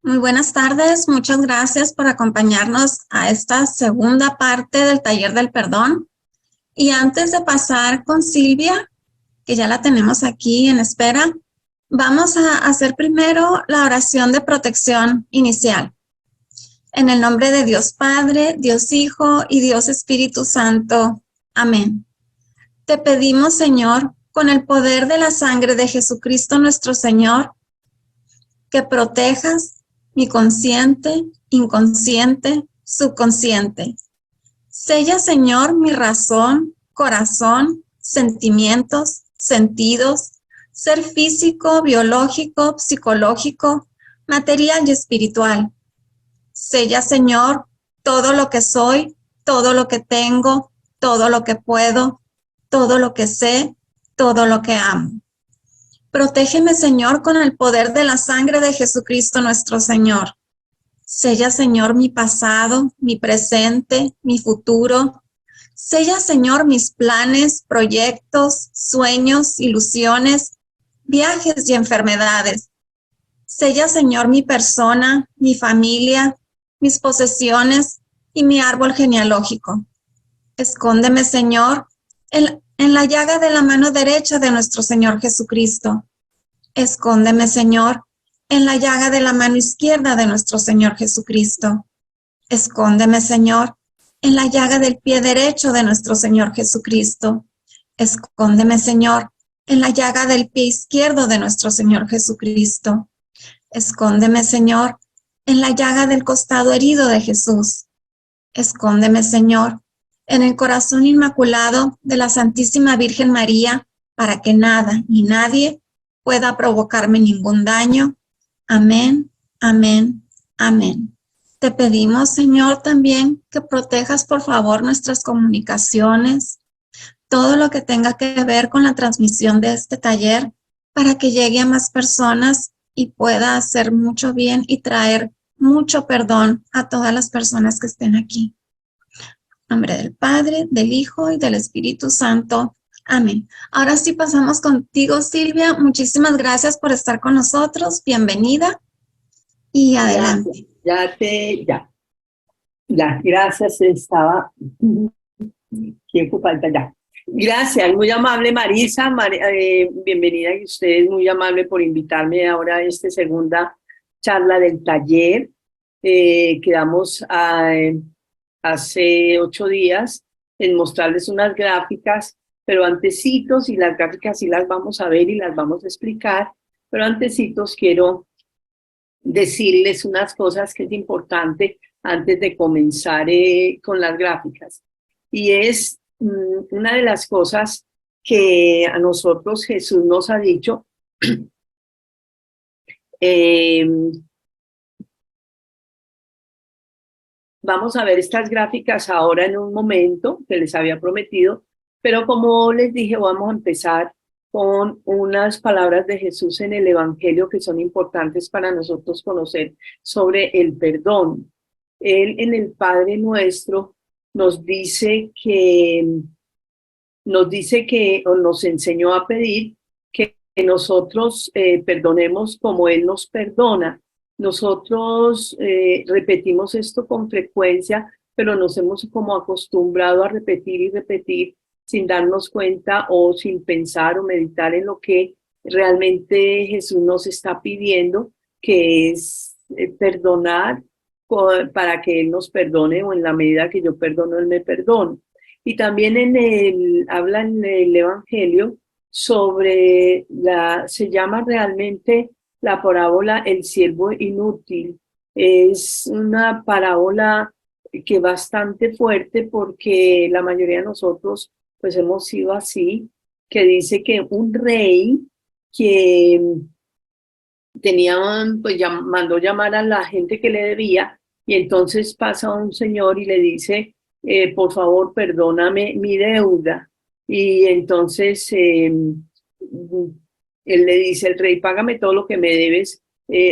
Muy buenas tardes, muchas gracias por acompañarnos a esta segunda parte del taller del perdón. Y antes de pasar con Silvia, que ya la tenemos aquí en espera, vamos a hacer primero la oración de protección inicial. En el nombre de Dios Padre, Dios Hijo y Dios Espíritu Santo. Amén. Te pedimos, Señor, con el poder de la sangre de Jesucristo nuestro Señor, que protejas mi consciente, inconsciente, subconsciente. Sella, Señor, mi razón, corazón, sentimientos, sentidos, ser físico, biológico, psicológico, material y espiritual. Sella, Señor, todo lo que soy, todo lo que tengo, todo lo que puedo, todo lo que sé, todo lo que amo. Protégeme, Señor, con el poder de la sangre de Jesucristo nuestro Señor. Sella, Señor, mi pasado, mi presente, mi futuro. Sella, Señor, mis planes, proyectos, sueños, ilusiones, viajes y enfermedades. Sella, Señor, mi persona, mi familia, mis posesiones y mi árbol genealógico. Escóndeme, Señor, en la llaga de la mano derecha de nuestro Señor Jesucristo. Escóndeme, Señor, en la llaga de la mano izquierda de nuestro Señor Jesucristo. Escóndeme, Señor, en la llaga del pie derecho de nuestro Señor Jesucristo. Escóndeme, Señor, en la llaga del pie izquierdo de nuestro Señor Jesucristo. Escóndeme, Señor, en la llaga del costado herido de Jesús. Escóndeme, Señor, en el corazón inmaculado de la Santísima Virgen María, para que nada ni nadie pueda provocarme ningún daño. Amén, amén, amén. Te pedimos, Señor, también que protejas, por favor, nuestras comunicaciones, todo lo que tenga que ver con la transmisión de este taller, para que llegue a más personas y pueda hacer mucho bien y traer mucho perdón a todas las personas que estén aquí. En nombre del Padre, del Hijo y del Espíritu Santo. Amén. Ahora sí pasamos contigo, Silvia. Muchísimas gracias por estar con nosotros. Bienvenida y adelante. Ya, gracias, estaba, tiempo falta ya. Gracias, muy amable Marisa, bienvenida y usted muy amable por invitarme ahora a esta segunda charla del taller. Quedamos hace 8 días en mostrarles unas gráficas, pero antecitos, y las gráficas sí las vamos a ver y las vamos a explicar, pero antecitos quiero decirles unas cosas que es importante antes de comenzar con las gráficas. Y es una de las cosas que a nosotros Jesús nos ha dicho. Vamos a ver estas gráficas ahora en un momento que les había prometido, pero como les dije, vamos a empezar con unas palabras de Jesús en el Evangelio que son importantes para nosotros conocer sobre el perdón. Él en el Padre Nuestro nos dice que o nos enseñó a pedir que nosotros perdonemos como Él nos perdona. Nosotros repetimos esto con frecuencia, pero nos hemos como acostumbrado a repetir y repetir sin darnos cuenta o sin pensar o meditar en lo que realmente Jesús nos está pidiendo, que es perdonar para que Él nos perdone, o en la medida que yo perdono, Él me perdona. Y también habla en el Evangelio sobre se llama realmente la parábola El siervo inútil. Es una parábola que es bastante fuerte, porque la mayoría de nosotros pues hemos sido así, que dice que un rey que pues mandó llamar a la gente que le debía, y entonces pasa un señor y le dice, por favor, perdóname mi deuda. Y entonces él le dice, el rey, págame todo lo que me debes,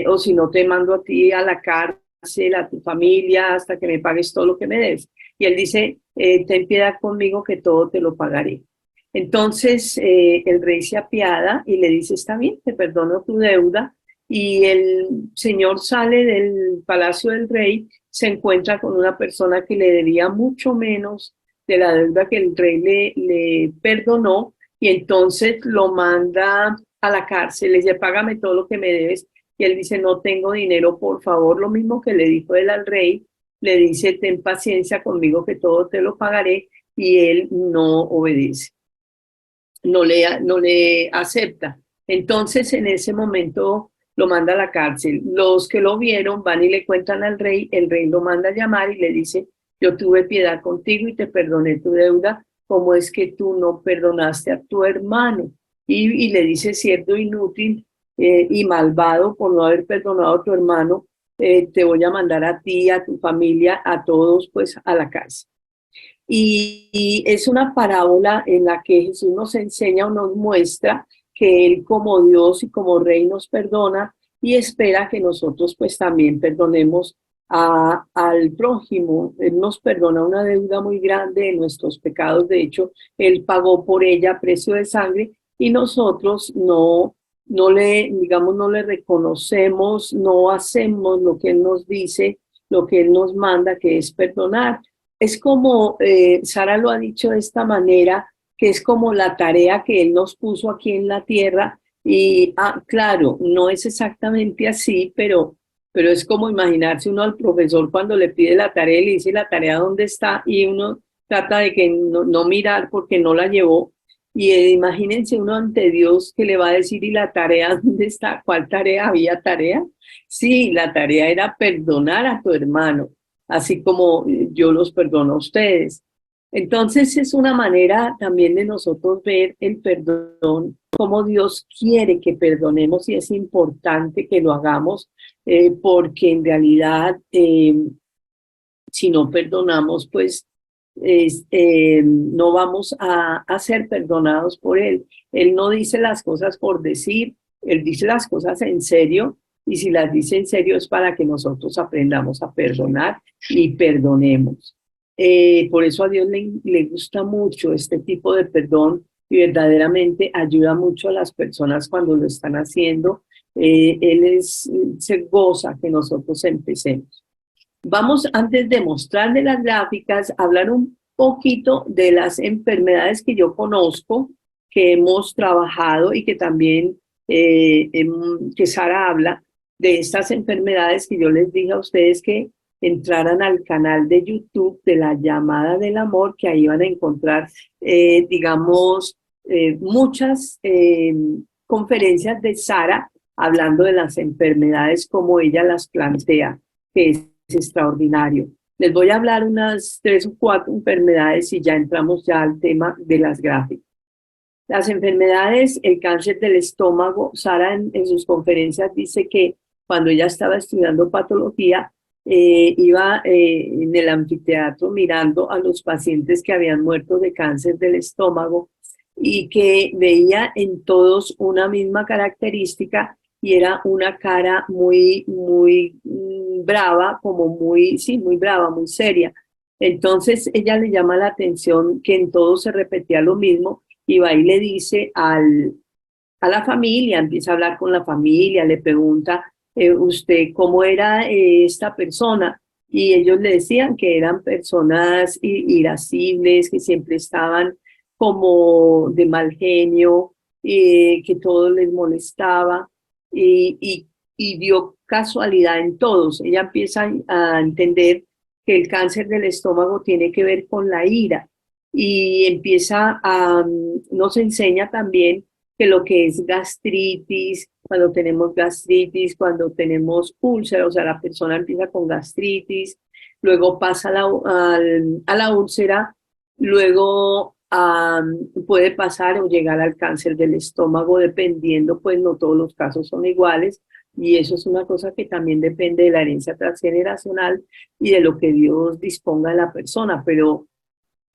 o si no te mando a ti a la cárcel, a tu familia, hasta que me pagues todo lo que me debes. Y él dice, ten piedad conmigo que todo te lo pagaré. Entonces el rey se apiada y le dice, está bien, te perdono tu deuda. y el señor sale del palacio del rey, se encuentra con una persona que le debía mucho menos de la deuda que el rey le perdonó, y entonces lo manda a la cárcel, le dice, págame todo lo que me debes, y él dice, no tengo dinero, por favor, lo mismo que le dijo él al rey, le dice, ten paciencia conmigo que todo te lo pagaré, y él no obedece, no le acepta. Entonces, en ese momento lo manda a la cárcel. Los que lo vieron van y le cuentan al rey, el rey lo manda a llamar y le dice, yo tuve piedad contigo y te perdoné tu deuda, ¿cómo es que tú no perdonaste a tu hermano? Y le dice, cierto inútil y malvado por no haber perdonado a tu hermano, te voy a mandar a ti, a tu familia, a todos, pues a la cárcel. Y es una parábola en la que Jesús nos enseña o nos muestra que Él como Dios y como Rey nos perdona y espera que nosotros pues también perdonemos al prójimo. Él nos perdona una deuda muy grande de nuestros pecados. De hecho, Él pagó por ella a precio de sangre y nosotros digamos, no le reconocemos, no hacemos lo que Él nos dice, lo que Él nos manda, que es perdonar. Es como, Sara lo ha dicho de esta manera, que es como la tarea que Él nos puso aquí en la tierra. Y, claro, no es exactamente así, pero es como imaginarse uno al profesor cuando le pide la tarea y le dice la tarea dónde está y uno trata de que no mirar porque no la llevó. Y imagínense uno ante Dios que le va a decir, ¿y la tarea dónde está? ¿Cuál tarea? ¿Había tarea? Sí, la tarea era perdonar a tu hermano, así como yo los perdono a ustedes. Entonces es una manera también de nosotros ver el perdón, cómo Dios quiere que perdonemos y es importante que lo hagamos, porque en realidad si no perdonamos, pues no vamos a ser perdonados por Él. Él no dice las cosas por decir, Él dice las cosas en serio, y si las dice en serio es para que nosotros aprendamos a perdonar y perdonemos. Por eso a Dios le gusta mucho este tipo de perdón y verdaderamente ayuda mucho a las personas cuando lo están haciendo. Se goza que nosotros empecemos. Vamos, antes de mostrarle las gráficas, a hablar un poquito de las enfermedades que yo conozco, que hemos trabajado y que también que Sara habla de estas enfermedades que yo les dije a ustedes que entraran al canal de YouTube de La Llamada del Amor, que ahí van a encontrar, digamos, muchas conferencias de Sara hablando de las enfermedades como ella las plantea, que es extraordinario. Les voy a hablar unas 3 o 4 enfermedades y ya entramos ya al tema de las gráficas. Las enfermedades, el cáncer del estómago, Sara en sus conferencias dice que cuando ella estaba estudiando patología, iba en el anfiteatro mirando a los pacientes que habían muerto de cáncer del estómago y que veía en todos una misma característica y era una cara muy brava, como muy brava, muy seria. Entonces ella le llama la atención que en todo se repetía lo mismo y va y le dice a la familia, empieza a hablar con la familia, le pregunta, ¿usted cómo era esta persona? Y ellos le decían que eran personas irascibles, que siempre estaban como de mal genio, que todo les molestaba y dio casualidad en todos. Ella empieza a entender que el cáncer del estómago tiene que ver con la ira y nos enseña también que lo que es gastritis, cuando tenemos úlceras, o sea, la persona empieza con gastritis, luego pasa a la úlcera, luego puede pasar o llegar al cáncer del estómago, dependiendo, pues no todos los casos son iguales, y eso es una cosa que también depende de la herencia transgeneracional y de lo que Dios disponga de la persona, pero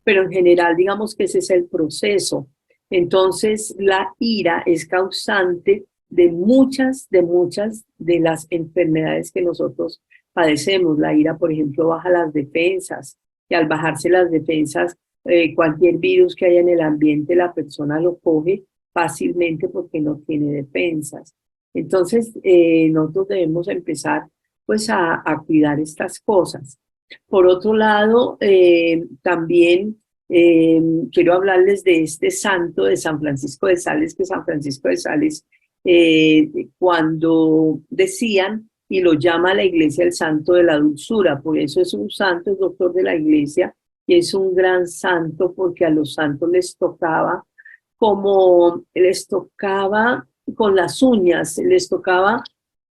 en general digamos que ese es el proceso. Entonces la ira es causante de muchas de las enfermedades que nosotros padecemos. La ira, por ejemplo, baja las defensas y al bajarse las defensas, cualquier virus que haya en el ambiente, la persona lo coge fácilmente porque no tiene defensas. Entonces, nosotros debemos empezar pues a cuidar estas cosas. Por otro lado, también quiero hablarles de este santo de San Francisco de Sales, que San Francisco de Sales, cuando decían, y lo llama la iglesia el santo de la dulzura, por eso es un santo, es doctor de la iglesia, y es un gran santo porque a los santos les tocaba con las uñas, les tocaba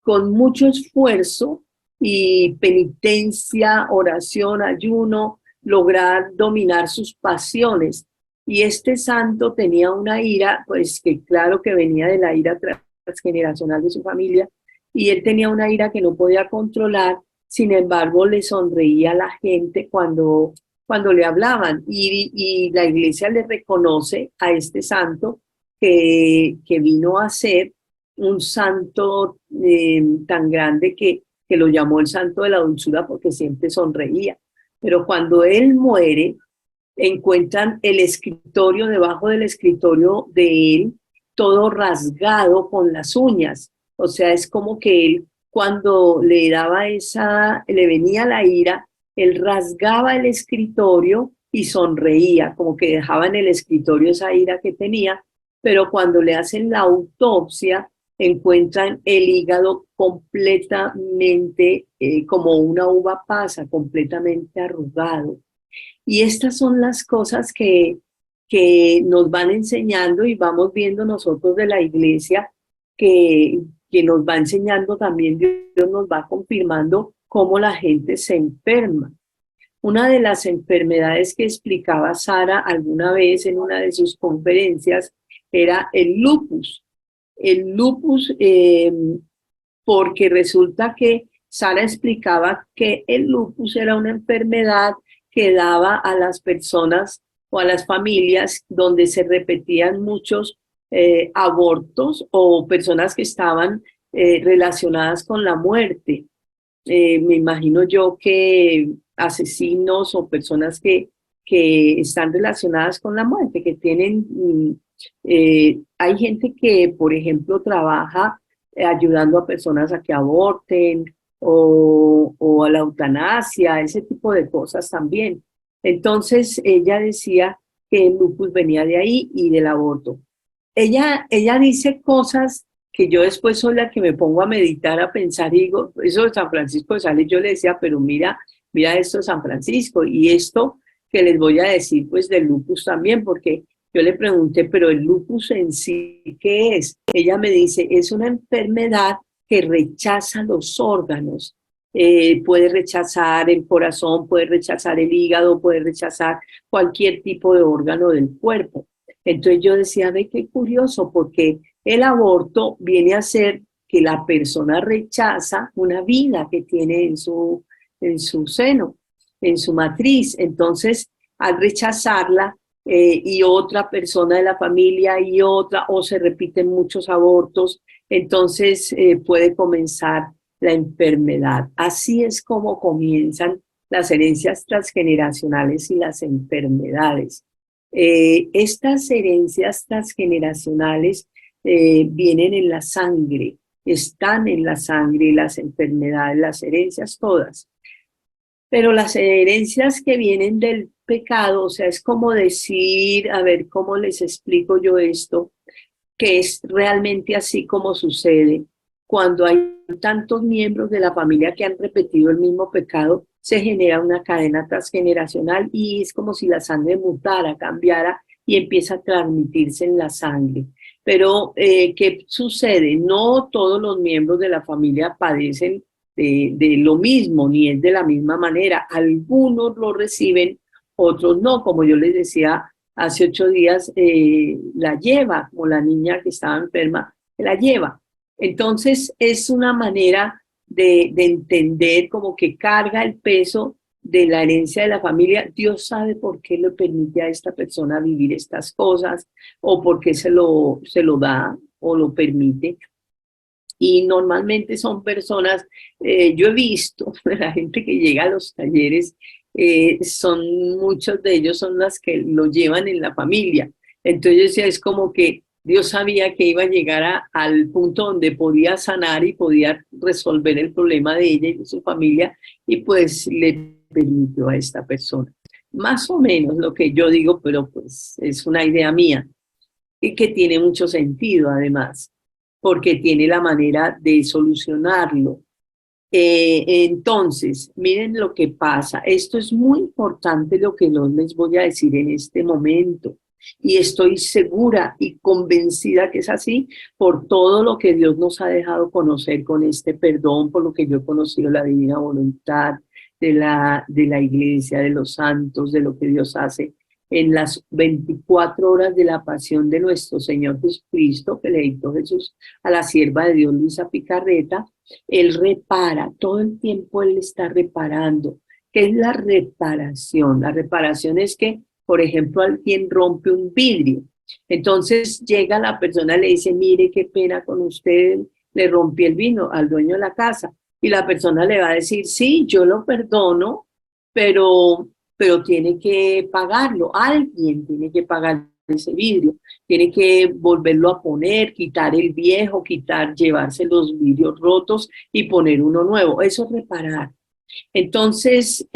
con mucho esfuerzo y penitencia, oración, ayuno, lograr dominar sus pasiones. Y este santo tenía una ira, pues que claro que venía de la ira transgeneracional de su familia, y él tenía una ira que no podía controlar, sin embargo le sonreía a la gente cuando le hablaban, y la iglesia le reconoce a este santo que vino a ser un santo tan grande que lo llamó el santo de la dulzura porque siempre sonreía. Pero cuando él muere, encuentran el escritorio, debajo del escritorio de él, todo rasgado con las uñas. O sea, es como que él, cuando le venía la ira, él rasgaba el escritorio y sonreía, como que dejaba en el escritorio esa ira que tenía, pero cuando le hacen la autopsia, encuentran el hígado completamente, como una uva pasa, completamente arrugado. Y estas son las cosas que nos van enseñando y vamos viendo nosotros de la iglesia, que nos va enseñando también, Dios nos va confirmando cómo la gente se enferma. Una de las enfermedades que explicaba Sara alguna vez en una de sus conferencias era el lupus. El lupus, porque resulta que Sara explicaba que el lupus era una enfermedad que daba a las personas o a las familias donde se repetían muchos abortos o personas que estaban relacionadas con la muerte. Me imagino yo que asesinos o personas que están relacionadas con la muerte, que tienen, hay gente que, por ejemplo, trabaja ayudando a personas a que aborten o a la eutanasia, ese tipo de cosas también. Entonces, ella decía que el lupus venía de ahí y del aborto. Ella dice cosas que yo después soy la que me pongo a meditar, a pensar, y digo, eso de San Francisco de Sales, yo le decía, pero mira esto de San Francisco, y esto que les voy a decir, pues del lupus también, porque yo le pregunté, pero el lupus en sí, ¿qué es? Ella me dice, es una enfermedad que rechaza los órganos. Puede rechazar el corazón, puede rechazar el hígado, puede rechazar cualquier tipo de órgano del cuerpo. Entonces yo decía, ve qué curioso, porque el aborto viene a ser que la persona rechaza una vida que tiene en su seno, en su matriz. Entonces, al rechazarla, y otra persona de la familia y otra, o se repiten muchos abortos, entonces puede comenzar la enfermedad. Así es como comienzan las herencias transgeneracionales y las enfermedades. Estas herencias transgeneracionales vienen en la sangre, están en la sangre, las enfermedades, las herencias todas. Pero las herencias que vienen del pecado, o sea, es como decir, a ver, ¿cómo les explico yo esto? Que es realmente así como sucede. Cuando hay tantos miembros de la familia que han repetido el mismo pecado, se genera una cadena transgeneracional y es como si la sangre mutara, cambiara y empieza a transmitirse en la sangre. Pero, ¿qué sucede? No todos los miembros de la familia padecen de lo mismo, ni es de la misma manera. Algunos lo reciben, otros no. Como yo les decía hace 8 días, la lleva, como la niña que estaba enferma, la lleva. Entonces es una manera de entender como que carga el peso de la herencia de la familia. Dios sabe por qué le permite a esta persona vivir estas cosas o por qué se lo da o lo permite. Y normalmente son personas, yo he visto la gente que llega a los talleres, muchos de ellos son las que lo llevan en la familia. Entonces es como que Dios sabía que iba a llegar al punto donde podía sanar y podía resolver el problema de ella y de su familia, y pues le permitió a esta persona. Más o menos lo que yo digo, pero pues es una idea mía y que tiene mucho sentido además, porque tiene la manera de solucionarlo. Entonces, miren lo que pasa. Esto es muy importante lo que no les voy a decir en este momento. Y estoy segura y convencida que es así por todo lo que Dios nos ha dejado conocer con este perdón, por lo que yo he conocido la divina voluntad de la iglesia, de los santos, de lo que Dios hace en las 24 horas de la pasión de nuestro Señor Jesucristo, que le dictó Jesús a la sierva de Dios, Luisa Picarreta. Él repara, todo el tiempo Él está reparando. ¿Qué es la reparación? La reparación es que, por ejemplo, alguien rompe un vidrio. Entonces llega la persona y le dice, mire, qué pena con usted, le rompí el vino al dueño de la casa. Y la persona le va a decir, sí, yo lo perdono, pero tiene que pagarlo. Alguien tiene que pagar ese vidrio, tiene que volverlo a poner, quitar el viejo, llevarse los vidrios rotos y poner uno nuevo. Eso es reparar. Entonces,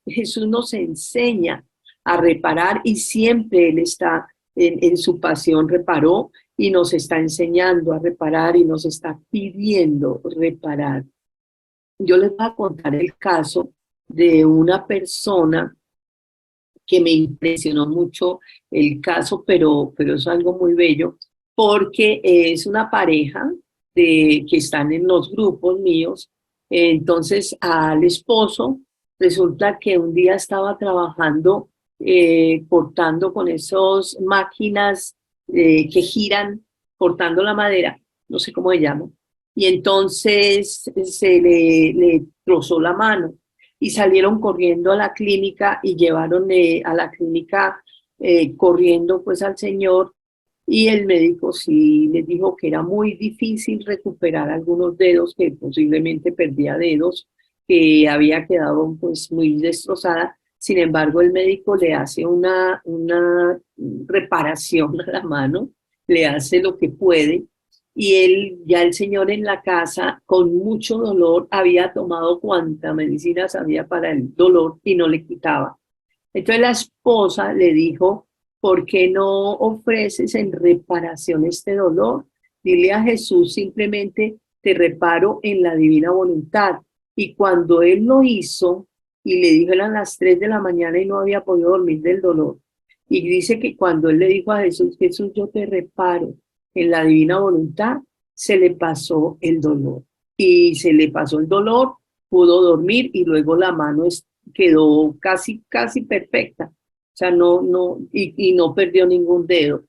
Jesús nos enseña a reparar y siempre Él está en su pasión, reparó y nos está enseñando a reparar y nos está pidiendo reparar. Yo les voy a contar el caso de una persona que me impresionó mucho el caso, pero es algo muy bello, porque es una pareja que están en los grupos míos. Entonces al esposo resulta que un día estaba trabajando cortando con esas máquinas que giran, cortando la madera, no sé cómo se llama, y entonces le trozó la mano y salieron corriendo a la clínica y llevaron a la clínica corriendo pues al señor, y el médico sí les dijo que era muy difícil recuperar algunos dedos, que posiblemente perdía dedos, que había quedado pues muy destrozada. Sin embargo, el médico le hace una reparación a la mano, le hace lo que puede, y ya el señor en la casa, con mucho dolor, había tomado cuanta medicina sabía para el dolor y no le quitaba. Entonces la esposa le dijo, ¿por qué no ofreces en reparación este dolor? Dile a Jesús, simplemente te reparo en la divina voluntad. Y cuando él lo hizo, y le dijo, eran las 3 de la mañana y no había podido dormir del dolor. Y dice que cuando él le dijo a Jesús, Jesús, yo te reparo en la divina voluntad, se le pasó el dolor. Y se le pasó el dolor, pudo dormir y luego la mano quedó casi perfecta. O sea, y no perdió ningún dedo.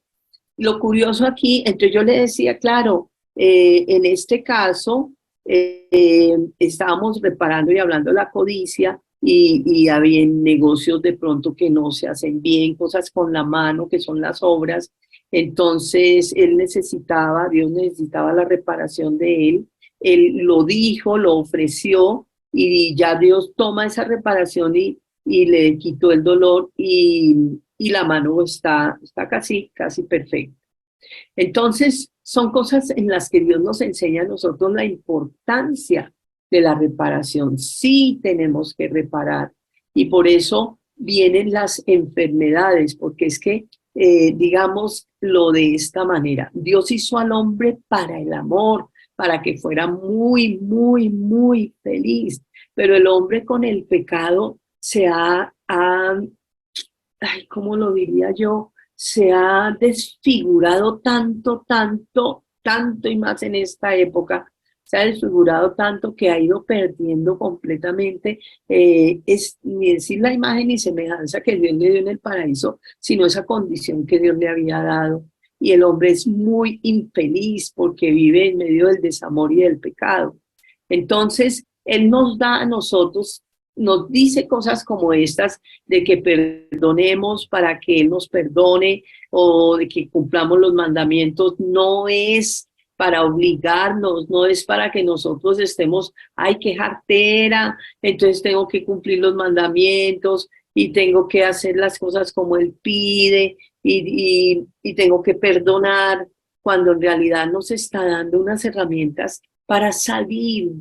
Lo curioso aquí, entonces yo le decía, claro, en este caso estábamos reparando y hablando de la codicia, y había negocios de pronto que no se hacen bien, cosas con la mano, que son las obras. Entonces Dios necesitaba la reparación de él lo dijo, lo ofreció, y ya Dios toma esa reparación y le quitó el dolor, y la mano está casi perfecta. Entonces, son cosas en las que Dios nos enseña a nosotros la importancia de la reparación. Sí tenemos que reparar, y por eso vienen las enfermedades, porque es que, digámoslo de esta manera, Dios hizo al hombre para el amor, para que fuera muy, muy, muy feliz, pero el hombre con el pecado ¿cómo lo diría yo? Se ha desfigurado tanto, tanto, tanto, y más en esta época, se ha desfigurado tanto que ha ido perdiendo completamente, ni decir la imagen y semejanza que Dios le dio en el paraíso, sino esa condición que Dios le había dado. Y el hombre es muy infeliz porque vive en medio del desamor y del pecado. Entonces, Él nos da a nosotros, nos dice cosas como estas, de que perdonemos para que Él nos perdone, o de que cumplamos los mandamientos. No es para obligarnos, no es para que nosotros estemos, ay, qué jartera, entonces tengo que cumplir los mandamientos y tengo que hacer las cosas como Él pide. y tengo que perdonar, cuando en realidad nos está dando unas herramientas para salir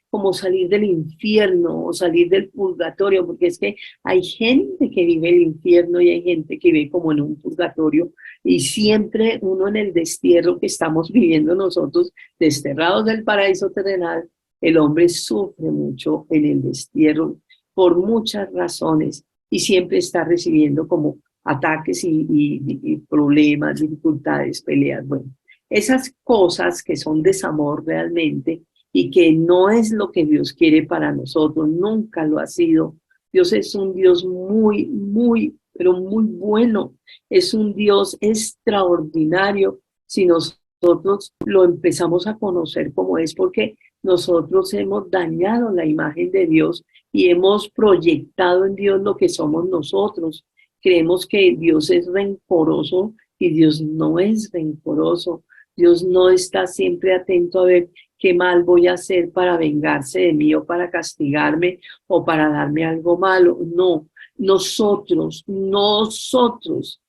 como salir del infierno o salir del purgatorio, porque es que hay gente que vive el infierno y hay gente que vive como en un purgatorio, y siempre uno en el destierro que estamos viviendo nosotros, desterrados del paraíso terrenal, el hombre sufre mucho en el destierro por muchas razones y siempre está recibiendo como ataques y problemas, dificultades, peleas. Bueno, esas cosas que son desamor realmente y que no es lo que Dios quiere para nosotros, nunca lo ha sido. Dios es un Dios muy, muy, pero muy bueno. Es un Dios extraordinario si nosotros lo empezamos a conocer como es, porque nosotros hemos dañado la imagen de Dios y hemos proyectado en Dios lo que somos nosotros. Creemos que Dios es rencoroso y Dios no es rencoroso. Dios no está siempre atento a ver qué mal voy a hacer para vengarse de mí o para castigarme o para darme algo malo. No, nosotros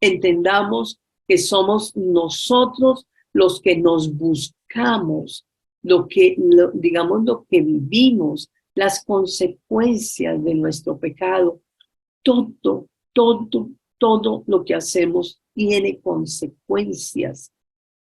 entendamos que somos nosotros los que nos buscamos, digamos lo que vivimos, las consecuencias de nuestro pecado. Todo, todo lo que hacemos tiene consecuencias.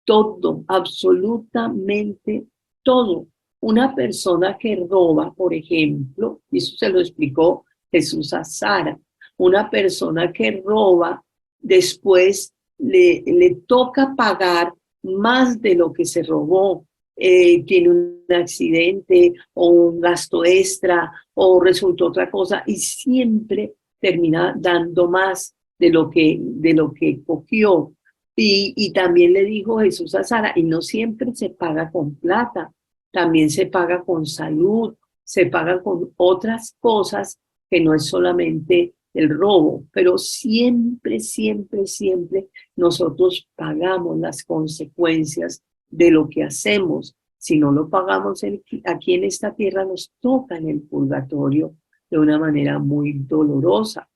Todo, absolutamente todo. Una persona que roba, por ejemplo, y eso se lo explicó Jesús a Sara, una persona que roba, después le toca pagar más de lo que se robó. Tiene un accidente o un gasto extra o resultó otra cosa y siempre termina dando más de lo que cogió. Y también le dijo Jesús a Sara, y no siempre se paga con plata, también se paga con salud, se paga con otras cosas que no es solamente el robo, pero siempre, siempre, siempre nosotros pagamos las consecuencias de lo que hacemos. Si no lo pagamos aquí en esta tierra, nos toca en el purgatorio de una manera muy dolorosa.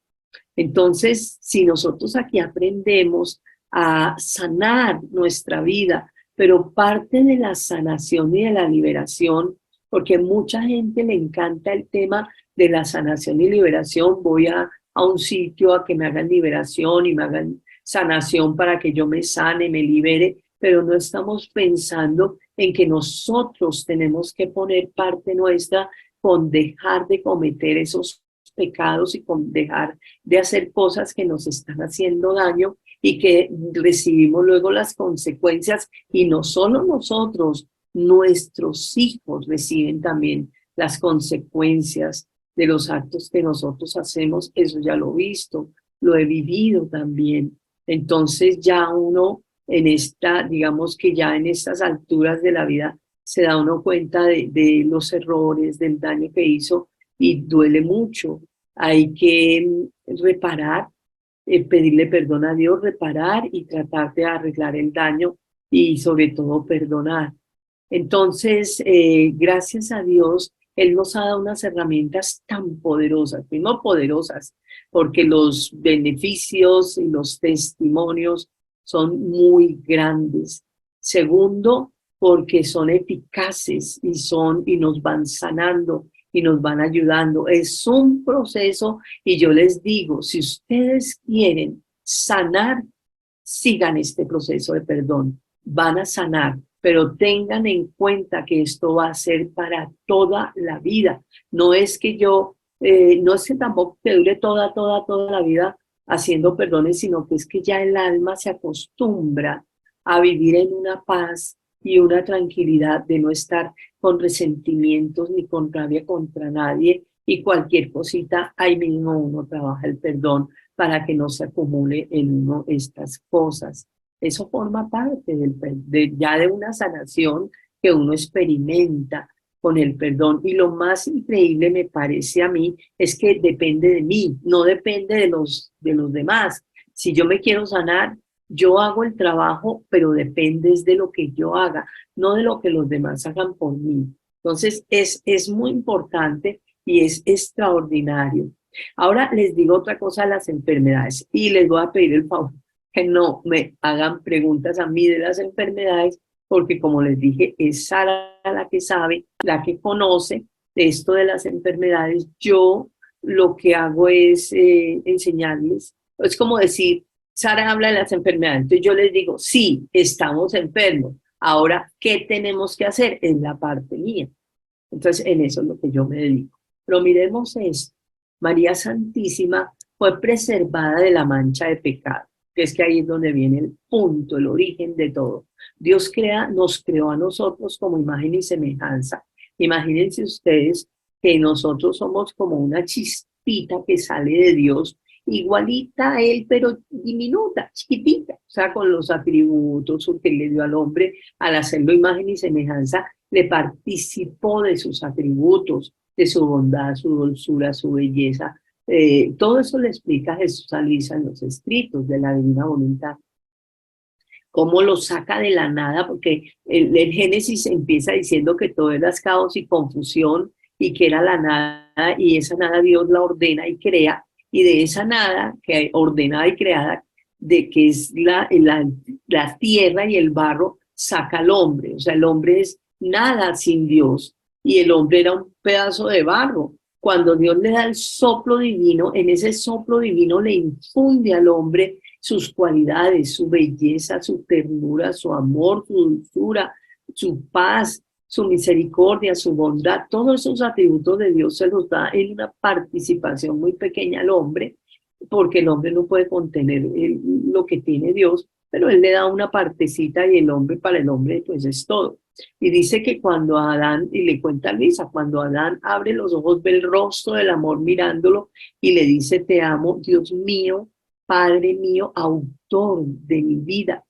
Entonces, si nosotros aquí aprendemos a sanar nuestra vida, pero parte de la sanación y de la liberación, porque mucha gente le encanta el tema de la sanación y liberación, voy a un sitio a que me hagan liberación y me hagan sanación para que yo me sane, me libere, pero no estamos pensando en que nosotros tenemos que poner parte nuestra con dejar de cometer esos pecados y con dejar de hacer cosas que nos están haciendo daño y que recibimos luego las consecuencias, y no solo nosotros, nuestros hijos reciben también las consecuencias de los actos que nosotros hacemos. Eso ya lo he visto, lo he vivido también. Entonces ya uno digamos que ya en estas alturas de la vida se da uno cuenta de los errores, del daño que hizo, y duele mucho. Hay que reparar, pedirle perdón a Dios, reparar y tratar de arreglar el daño y sobre todo perdonar. Entonces, gracias a Dios, Él nos ha dado unas herramientas tan poderosas, primero poderosas, porque los beneficios y los testimonios son muy grandes. Segundo, porque son eficaces y nos van sanando y nos van ayudando. Es un proceso, y yo les digo, si ustedes quieren sanar, sigan este proceso de perdón. Van a sanar, pero tengan en cuenta que esto va a ser para toda la vida. No es que no es que tampoco que dure toda la vida haciendo perdones, sino que es que ya el alma se acostumbra a vivir en una paz y una tranquilidad de no estar con resentimientos ni con rabia contra nadie, y cualquier cosita, ahí mismo uno trabaja el perdón para que no se acumule en uno estas cosas. Eso forma parte ya de una sanación que uno experimenta con el perdón. Y lo más increíble me parece a mí es que depende de mí, no depende de los demás. Si yo me quiero sanar, yo hago el trabajo, pero depende de lo que yo haga, no de lo que los demás hagan por mí. Entonces, es muy importante y es extraordinario. Ahora les digo otra cosa a las enfermedades y les voy a pedir el favor que no me hagan preguntas a mí de las enfermedades, porque como les dije, es Sara la que sabe, la que conoce esto de las enfermedades. Yo lo que hago es enseñarles, es como decir, Sara habla de las enfermedades, entonces yo les digo, sí, estamos enfermos, ahora, ¿qué tenemos que hacer? Es la parte mía. Entonces, en eso es lo que yo me dedico. Pero miremos esto. María Santísima fue preservada de la mancha de pecado, que es que ahí es donde viene el punto, el origen de todo. Dios nos creó a nosotros como imagen y semejanza. Imagínense ustedes que nosotros somos como una chispita que sale de Dios, igualita a Él, pero diminuta, chiquitita, o sea, con los atributos que le dio al hombre al hacerlo imagen y semejanza, le participó de sus atributos, de su bondad, su dulzura, su belleza. Todo eso le explica Jesús a Luisa en los escritos de la Divina Voluntad. Cómo lo saca de la nada, porque el Génesis empieza diciendo que todo era caos y confusión y que era la nada, y esa nada Dios la ordena y crea, y de esa nada que ordenada y creada, de que es la tierra y el barro, saca al hombre. O sea, el hombre es nada sin Dios, y el hombre era un pedazo de barro. Cuando Dios le da el soplo divino, en ese soplo divino le infunde al hombre sus cualidades, su belleza, su ternura, su amor, su dulzura, su paz, su misericordia, su bondad. Todos esos atributos de Dios se los da en una participación muy pequeña al hombre, porque el hombre no puede contener lo que tiene Dios, pero Él le da una partecita y el hombre, para el hombre, pues es todo. Y dice que cuando Adán, y le cuenta a Luisa, cuando Adán abre los ojos, ve el rostro del amor mirándolo y le dice, te amo, Dios mío, Padre mío, autor de mi vida.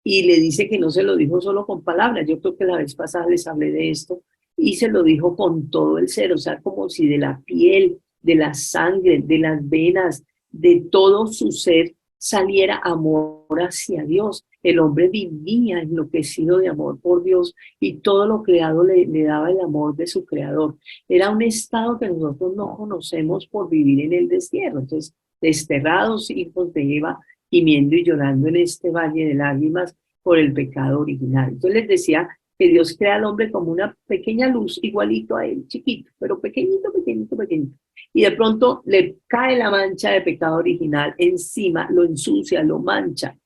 Y le dice que no se lo dijo solo con palabras. Yo creo que la vez pasada les hablé de esto, y se lo dijo con todo el ser, o sea, como si de la piel, de la sangre, de las venas, de todo su ser saliera amor hacia Dios. El hombre vivía enloquecido de amor por Dios, y todo lo creado le daba el amor de su creador. Era un estado que nosotros no conocemos por vivir en el destierro. Entonces, desterrados, hijos de Eva, gimiendo y llorando en este valle de lágrimas por el pecado original. Entonces les decía que Dios crea al hombre como una pequeña luz, igualito a él, chiquito, pero pequeñito, pequeñito, pequeñito. Y de pronto le cae la mancha de pecado original encima, lo ensucia, lo mancha.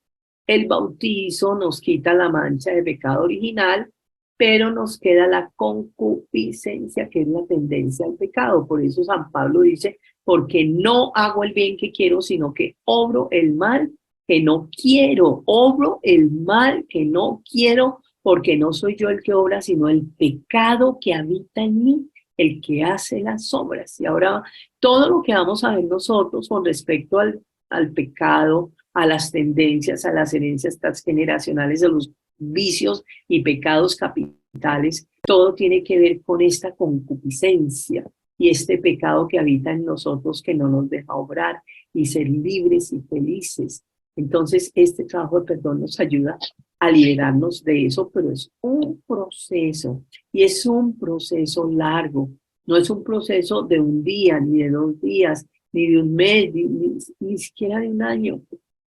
El bautizo nos quita la mancha de pecado original, pero nos queda la concupiscencia, que es la tendencia al pecado. Por eso San Pablo dice, porque no hago el bien que quiero, sino que obro el mal que no quiero, obro el mal que no quiero, porque no soy yo el que obra, sino el pecado que habita en mí, el que hace las obras. Y ahora todo lo que vamos a ver nosotros con respecto al pecado, a las tendencias, a las herencias transgeneracionales, a los vicios y pecados capitales, todo tiene que ver con esta concupiscencia y este pecado que habita en nosotros, que no nos deja obrar y ser libres y felices. Entonces, este trabajo de perdón nos ayuda a liberarnos de eso, pero es un proceso, y es un proceso largo. No es un proceso de un día, ni de 2 días, ni de un mes, ni siquiera de un año.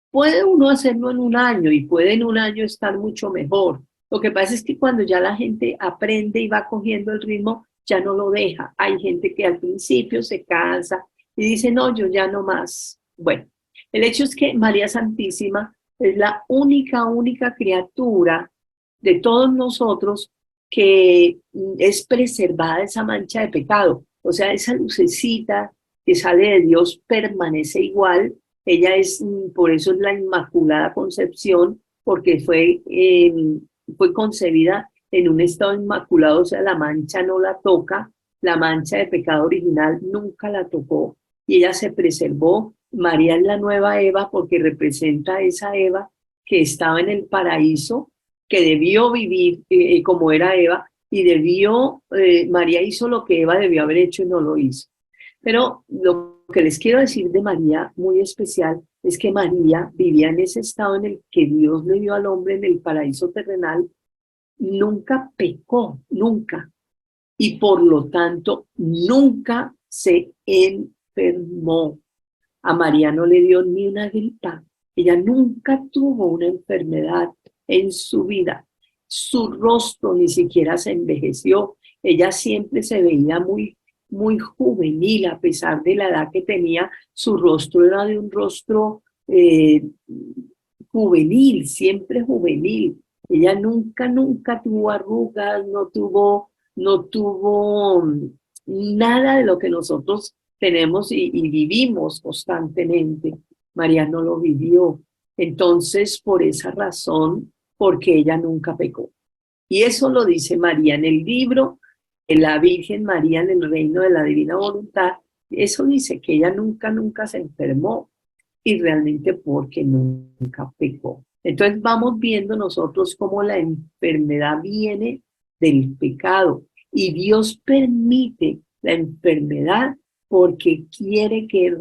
Puede uno hacerlo en un año, y puede en un año estar mucho mejor. Lo que pasa es que cuando ya la gente aprende y va cogiendo el ritmo, ya no lo deja. Hay gente que al principio se cansa y dice, no, yo ya no más. Bueno, el hecho es que María Santísima es la única criatura de todos nosotros que es preservada de esa mancha de pecado. O sea, esa lucecita que sale de Dios permanece igual. Ella es, por eso es la Inmaculada Concepción, porque fue concebida en un estado inmaculado, o sea, la mancha no la toca, la mancha de pecado original nunca la tocó, y ella se preservó. María es la nueva Eva porque representa a esa Eva que estaba en el paraíso, que debió vivir como era Eva, y María hizo lo que Eva debió haber hecho y no lo hizo. Pero lo que les quiero decir de María, muy especial, es que María vivía en ese estado en el que Dios le dio al hombre en el paraíso terrenal, nunca pecó, nunca, y por lo tanto nunca se enfermó. A María no le dio ni una gripa, Ella nunca tuvo una enfermedad en su vida. Su rostro ni siquiera se envejeció. Ella siempre se veía muy juvenil, a pesar de la edad que tenía. Su rostro era de un rostro juvenil, siempre juvenil. Ella nunca tuvo arrugas, no tuvo nada de lo que nosotros tenemos y vivimos constantemente. María no lo vivió. Entonces, por esa razón, porque ella nunca pecó. Y eso lo dice María en el libro de la Virgen María en el reino de la divina voluntad. Eso dice que ella nunca se enfermó, y realmente porque nunca pecó. Entonces vamos viendo nosotros cómo la enfermedad viene del pecado, y Dios permite la enfermedad porque quiere que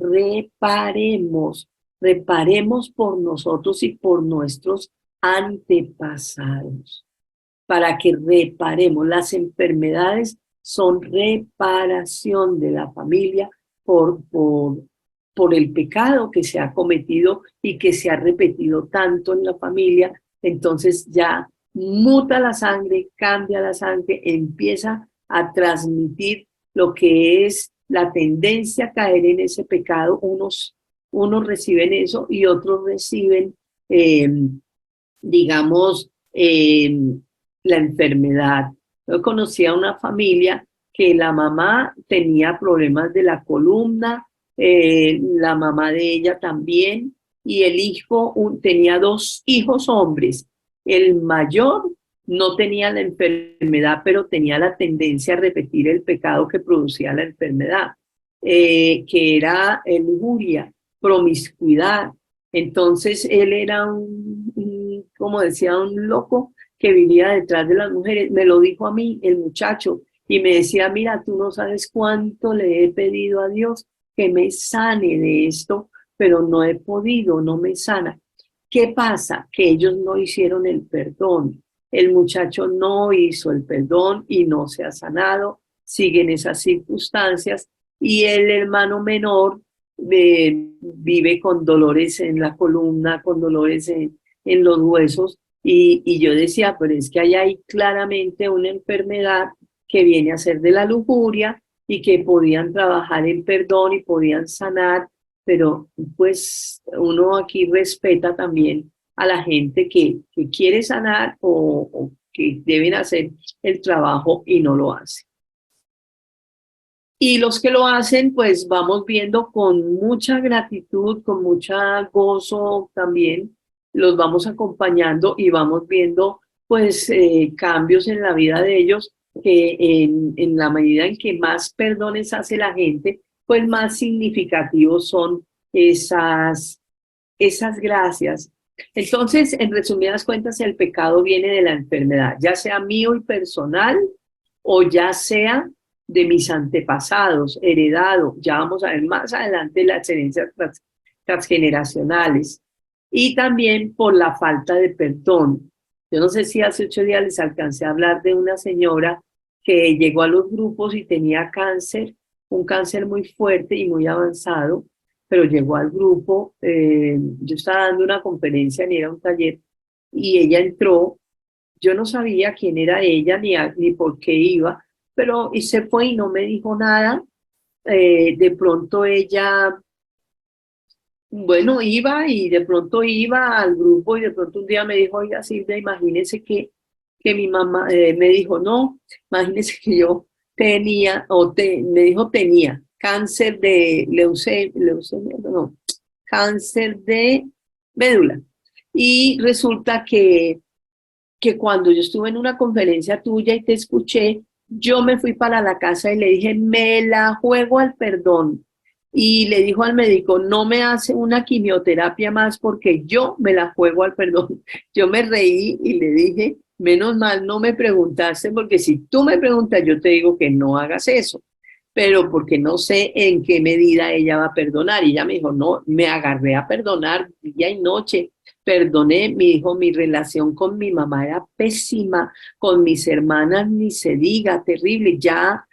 reparemos por nosotros y por nuestros antepasados, para que reparemos. Las enfermedades son reparación de la familia por el pecado que se ha cometido y que se ha repetido tanto en la familia. Entonces ya muta la sangre, cambia la sangre, empieza a transmitir lo que es la tendencia a caer en ese pecado. Unos reciben eso y otros reciben, digamos, la enfermedad. Yo conocí a una familia que la mamá tenía problemas de la columna, la mamá de ella también, y el hijo tenía 2 hijos hombres. El mayor no tenía la enfermedad, pero tenía la tendencia a repetir el pecado que producía la enfermedad, que era lujuria, promiscuidad. Entonces él era como decía, un loco que vivía detrás de las mujeres. Me lo dijo a mí el muchacho y me decía, mira, tú no sabes cuánto le he pedido a Dios que me sane de esto, pero no he podido, no me sana. ¿Qué pasa? Que ellos no hicieron el perdón. El muchacho no hizo el perdón y no se ha sanado, siguen esas circunstancias, y el hermano menor vive con dolores en la columna, con dolores en los huesos, y yo decía, pero es que ahí hay claramente una enfermedad que viene a ser de la lujuria, y que podían trabajar en perdón y podían sanar, pero pues uno aquí respeta también a la gente que quiere sanar o que deben hacer el trabajo y no lo hace. Y los que lo hacen, pues vamos viendo con mucha gratitud, con mucha gozo también, los vamos acompañando y vamos viendo pues cambios en la vida de ellos, que en la medida en que más perdones hace la gente, pues más significativos son esas gracias. Entonces, en resumidas cuentas, el pecado viene de la enfermedad, ya sea mío y personal, o ya sea de mis antepasados, heredado. Ya vamos a ver más adelante las herencias transgeneracionales. Y también por la falta de perdón. Yo no sé si hace 8 días les alcancé a hablar de una señora que llegó a los grupos y tenía cáncer, un cáncer muy fuerte y muy avanzado, pero llegó al grupo. Yo estaba dando una conferencia, ni era un taller, y ella entró. Yo no sabía quién era ella ni por qué iba, pero y se fue y no me dijo nada. De pronto ella, bueno, iba y de pronto iba al grupo, y de pronto un día me dijo, oiga, Silvia, imagínese que mi mamá me dijo, no, imagínese que yo tenía, me dijo tenía cáncer de leucemia, no, cáncer de médula. Y resulta que cuando yo estuve en una conferencia tuya y te escuché, yo me fui para la casa y le dije, me la juego al perdón. Y le dijo al médico, no me hace una quimioterapia más porque yo me la juego al perdón. Yo me reí y le dije, menos mal no me preguntaste, porque si tú me preguntas, yo te digo que no hagas eso, pero porque no sé en qué medida ella va a perdonar. Y ella me dijo, no, me agarré a perdonar día y noche. Perdoné, mi hijo, mi relación con mi mamá era pésima, con mis hermanas ni se diga, terrible. Ya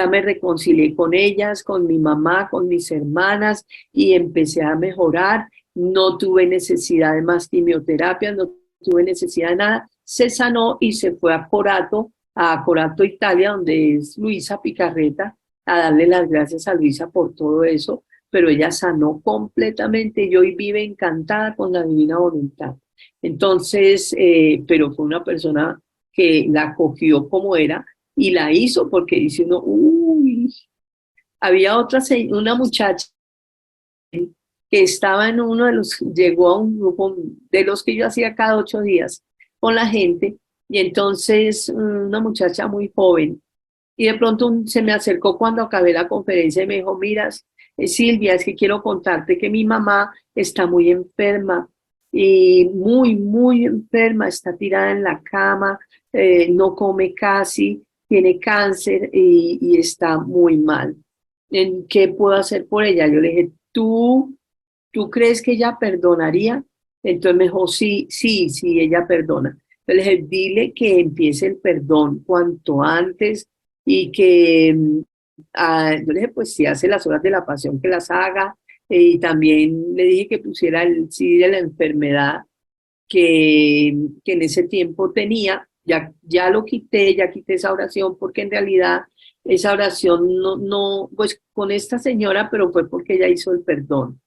me reconcilié con ellas, con mi mamá, con mis hermanas, y empecé a mejorar. no tuve necesidad de más quimioterapia, no tuve necesidad de nada, se sanó y se fue a Corato, Italia, donde es Luisa Picarreta, a darle las gracias a Luisa por todo eso, pero ella sanó completamente y hoy vive encantada con la divina voluntad. Entonces, pero fue una persona que la cogió como era y la hizo porque dice uno, uy, había una muchacha que estaba en uno de los, llegó a un grupo de los que yo hacía cada 8 días con la gente, y entonces una muchacha muy joven, y de pronto se me acercó cuando acabé la conferencia y me dijo, mira, Silvia, es que quiero contarte que mi mamá está muy enferma, y muy, muy enferma, está tirada en la cama, no come casi, tiene cáncer y está muy mal. ¿En qué puedo hacer por ella? Yo le dije, ¿tú crees que ella perdonaría? Entonces me dijo, sí, sí, sí, ella perdona. Entonces le dije, dile que empiece el perdón cuanto antes y que, yo le dije, pues si hace las horas de la pasión, que las haga. Y también le dije que pusiera el sí de la enfermedad que en ese tiempo tenía. Ya lo quité, ya quité esa oración, porque en realidad esa oración no, pues con esta señora, pero fue porque ella hizo el perdón.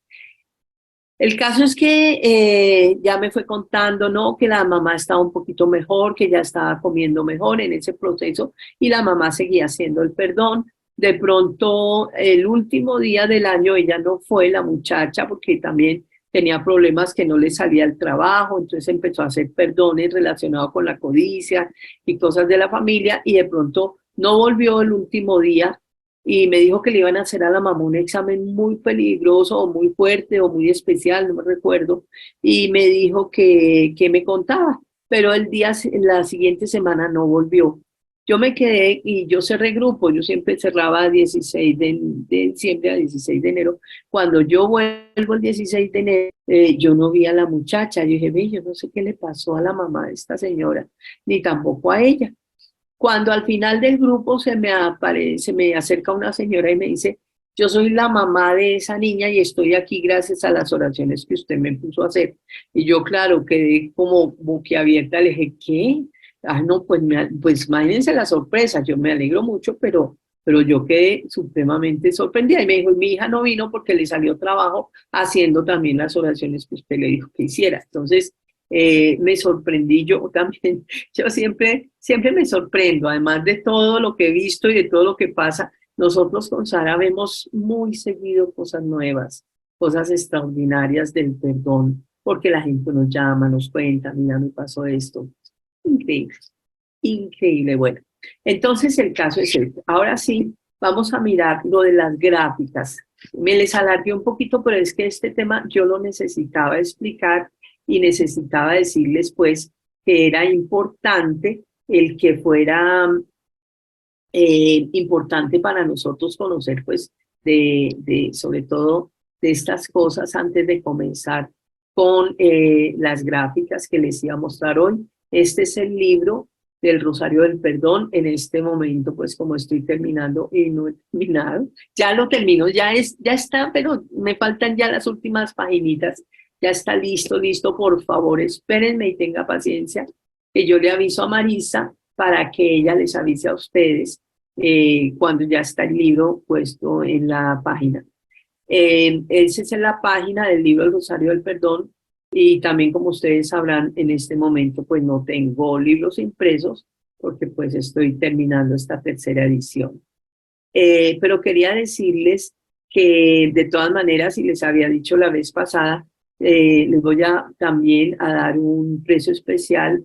El caso es que ya me fue contando, ¿no? Que la mamá estaba un poquito mejor, que ya estaba comiendo mejor en ese proceso y la mamá seguía haciendo el perdón. De pronto, el último día del año, ella no fue, la muchacha, porque también tenía problemas que no le salía el trabajo, entonces empezó a hacer perdones relacionados con la codicia y cosas de la familia, y de pronto no volvió el último día y me dijo que le iban a hacer a la mamá un examen muy peligroso o muy fuerte o muy especial, no me recuerdo, y me dijo que me contaba, pero la siguiente semana no volvió. Yo me quedé y yo cerré grupo, yo siempre cerraba a 16 de diciembre a 16 de enero. Cuando yo vuelvo el 16 de enero, yo no vi a la muchacha, yo dije, ve, yo no sé qué le pasó a la mamá de esta señora, ni tampoco a ella. Cuando al final del grupo se me acerca una señora y me dice, yo soy la mamá de esa niña y estoy aquí gracias a las oraciones que usted me puso a hacer. Y yo, claro, quedé como boquiabierta, le dije, ¿qué? Ah, no, pues imagínense la sorpresa, yo me alegro mucho, pero yo quedé supremamente sorprendida. Y me dijo, mi hija no vino porque le salió trabajo haciendo también las oraciones que usted le dijo que hiciera. Entonces, me sorprendí yo también. Yo siempre me sorprendo, además de todo lo que he visto y de todo lo que pasa. Nosotros con Sara vemos muy seguido cosas nuevas, cosas extraordinarias del perdón, porque la gente nos llama, nos cuenta, mira, me pasó esto. Increíble, increíble. Bueno, entonces el caso es este. Ahora sí, vamos a mirar lo de las gráficas. Me les alargué un poquito, pero es que este tema yo lo necesitaba explicar y necesitaba decirles pues que era importante el que fuera importante para nosotros conocer pues sobre todo de estas cosas antes de comenzar con las gráficas que les iba a mostrar hoy. Este es el libro del Rosario del Perdón. En este momento, pues como estoy terminando y no he terminado, ya lo termino, ya está, pero me faltan ya las últimas paginitas. Ya está listo, por favor, espérenme y tenga paciencia, que yo le aviso a Marisa para que ella les avise a ustedes cuando ya está el libro puesto en la página. Esa es la página del libro El Rosario del Perdón, y también, como ustedes sabrán, en este momento pues no tengo libros impresos porque pues estoy terminando esta tercera edición. Pero quería decirles que de todas maneras, y les había dicho la vez pasada, les voy también a dar un precio especial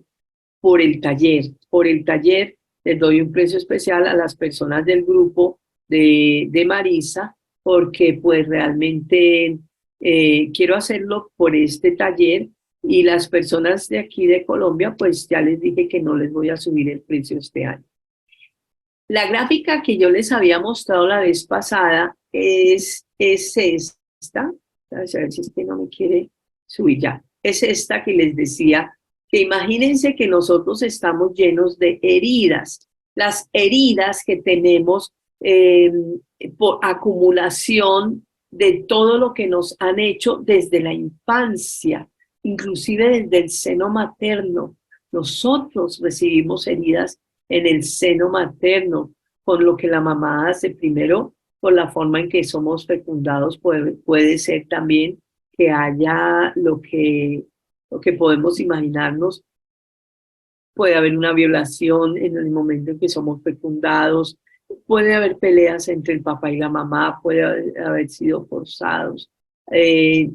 por el taller. Por el taller les doy un precio especial a las personas del grupo de Marisa, porque pues realmente quiero hacerlo por este taller, y las personas de aquí de Colombia pues ya les dije que no les voy a subir el precio este año. La gráfica que yo les había mostrado la vez pasada es esta. A ver si es que no me quiere subir ya. Es esta que les decía, que imagínense que nosotros estamos llenos de heridas. Las heridas que tenemos por acumulación de todo lo que nos han hecho desde la infancia, inclusive desde el seno materno. Nosotros recibimos heridas en el seno materno, con lo que la mamá hace primero, por la forma en que somos fecundados, puede ser también que haya lo que podemos imaginarnos. Puede haber una violación en el momento en que somos fecundados, puede haber peleas entre el papá y la mamá, puede haber sido forzados.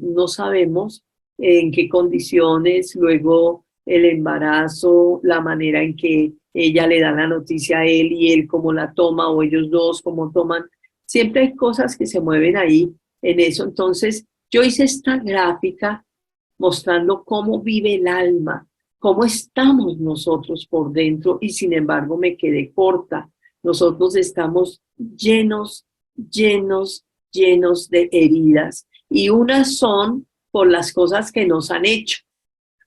No sabemos en qué condiciones, luego el embarazo, la manera en que ella le da la noticia a él y él cómo la toma, o ellos dos cómo toman. Siempre hay cosas que se mueven ahí en eso. Entonces, yo hice esta gráfica mostrando cómo vive el alma, cómo estamos nosotros por dentro, y sin embargo me quedé corta. Nosotros estamos llenos, llenos, llenos de heridas, y unas son por las cosas que nos han hecho,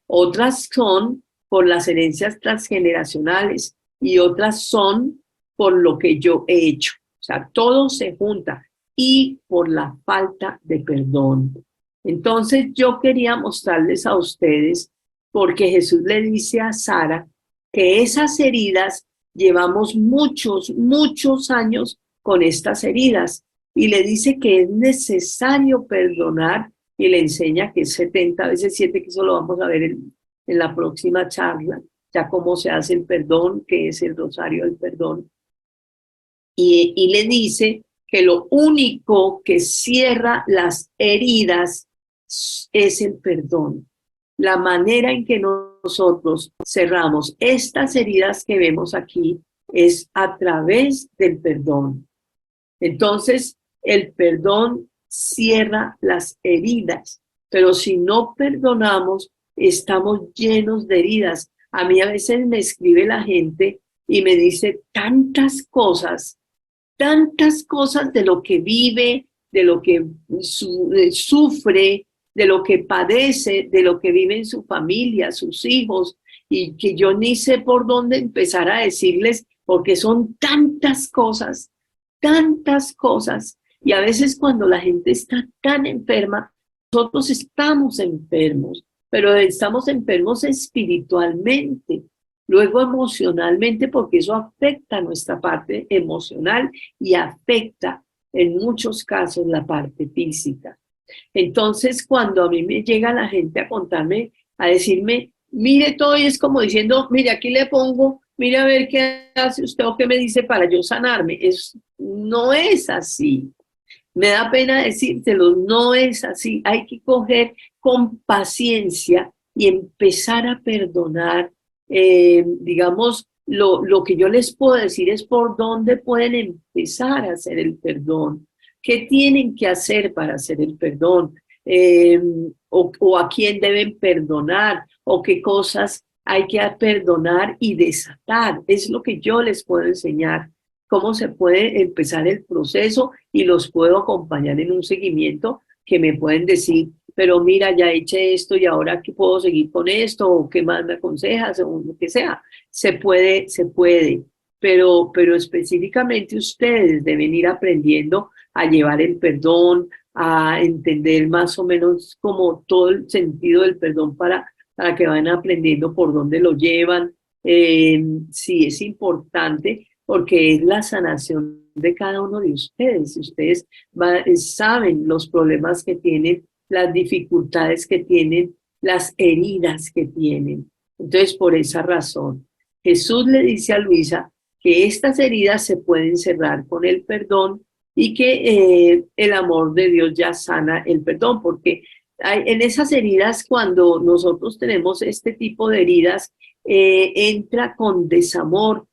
otras son por las herencias transgeneracionales y otras son por lo que yo he hecho. O sea, todo se junta, y por la falta de perdón. Entonces yo quería mostrarles a ustedes, porque Jesús le dice a Sara que esas heridas, llevamos muchos, muchos años con estas heridas, y le dice que es necesario perdonar, y le enseña que es 70 veces 7, que eso lo vamos a ver en la próxima charla, ya cómo se hace el perdón, que es el rosario del perdón. Y le dice que lo único que cierra las heridas es el perdón. La manera en que nosotros cerramos estas heridas que vemos aquí es a través del perdón. Entonces, el perdón cierra las heridas, pero si no perdonamos, estamos llenos de heridas. A mí a veces me escribe la gente y me dice tantas cosas de lo que vive, de lo que sufre, de lo que padece, de lo que vive en su familia, sus hijos, y que yo ni sé por dónde empezar a decirles, porque son tantas cosas, tantas cosas. Y a veces cuando la gente está tan enferma, nosotros estamos enfermos, pero estamos enfermos espiritualmente, luego emocionalmente, porque eso afecta nuestra parte emocional y afecta en muchos casos la parte física. Entonces, cuando a mí me llega la gente a contarme, a decirme, mire todo, y es como diciendo, mire, aquí le pongo, mire a ver qué hace usted o qué me dice para yo sanarme. No es así. Me da pena decírtelo, no es así. Hay que coger con paciencia y empezar a perdonar. Digamos, lo que yo les puedo decir es por dónde pueden empezar a hacer el perdón, qué tienen que hacer para hacer el perdón, o a quién deben perdonar, o qué cosas hay que perdonar y desatar. Es lo que yo les puedo enseñar, cómo se puede empezar el proceso, y los puedo acompañar en un seguimiento que me pueden decir, pero mira, ya eché esto y ahora ¿qué puedo seguir con esto? ¿O qué más me aconsejas? O lo que sea. Se puede, pero específicamente ustedes deben ir aprendiendo a llevar el perdón, a entender más o menos como todo el sentido del perdón para que vayan aprendiendo por dónde lo llevan. Sí, es importante, porque es la sanación de cada uno de ustedes. Ustedes saben los problemas que tienen, las dificultades que tienen, las heridas que tienen. Entonces, por esa razón, Jesús le dice a Luisa que estas heridas se pueden cerrar con el perdón, y que el amor de Dios ya sana el perdón, porque en esas heridas, cuando nosotros tenemos este tipo de heridas, entra con desamor.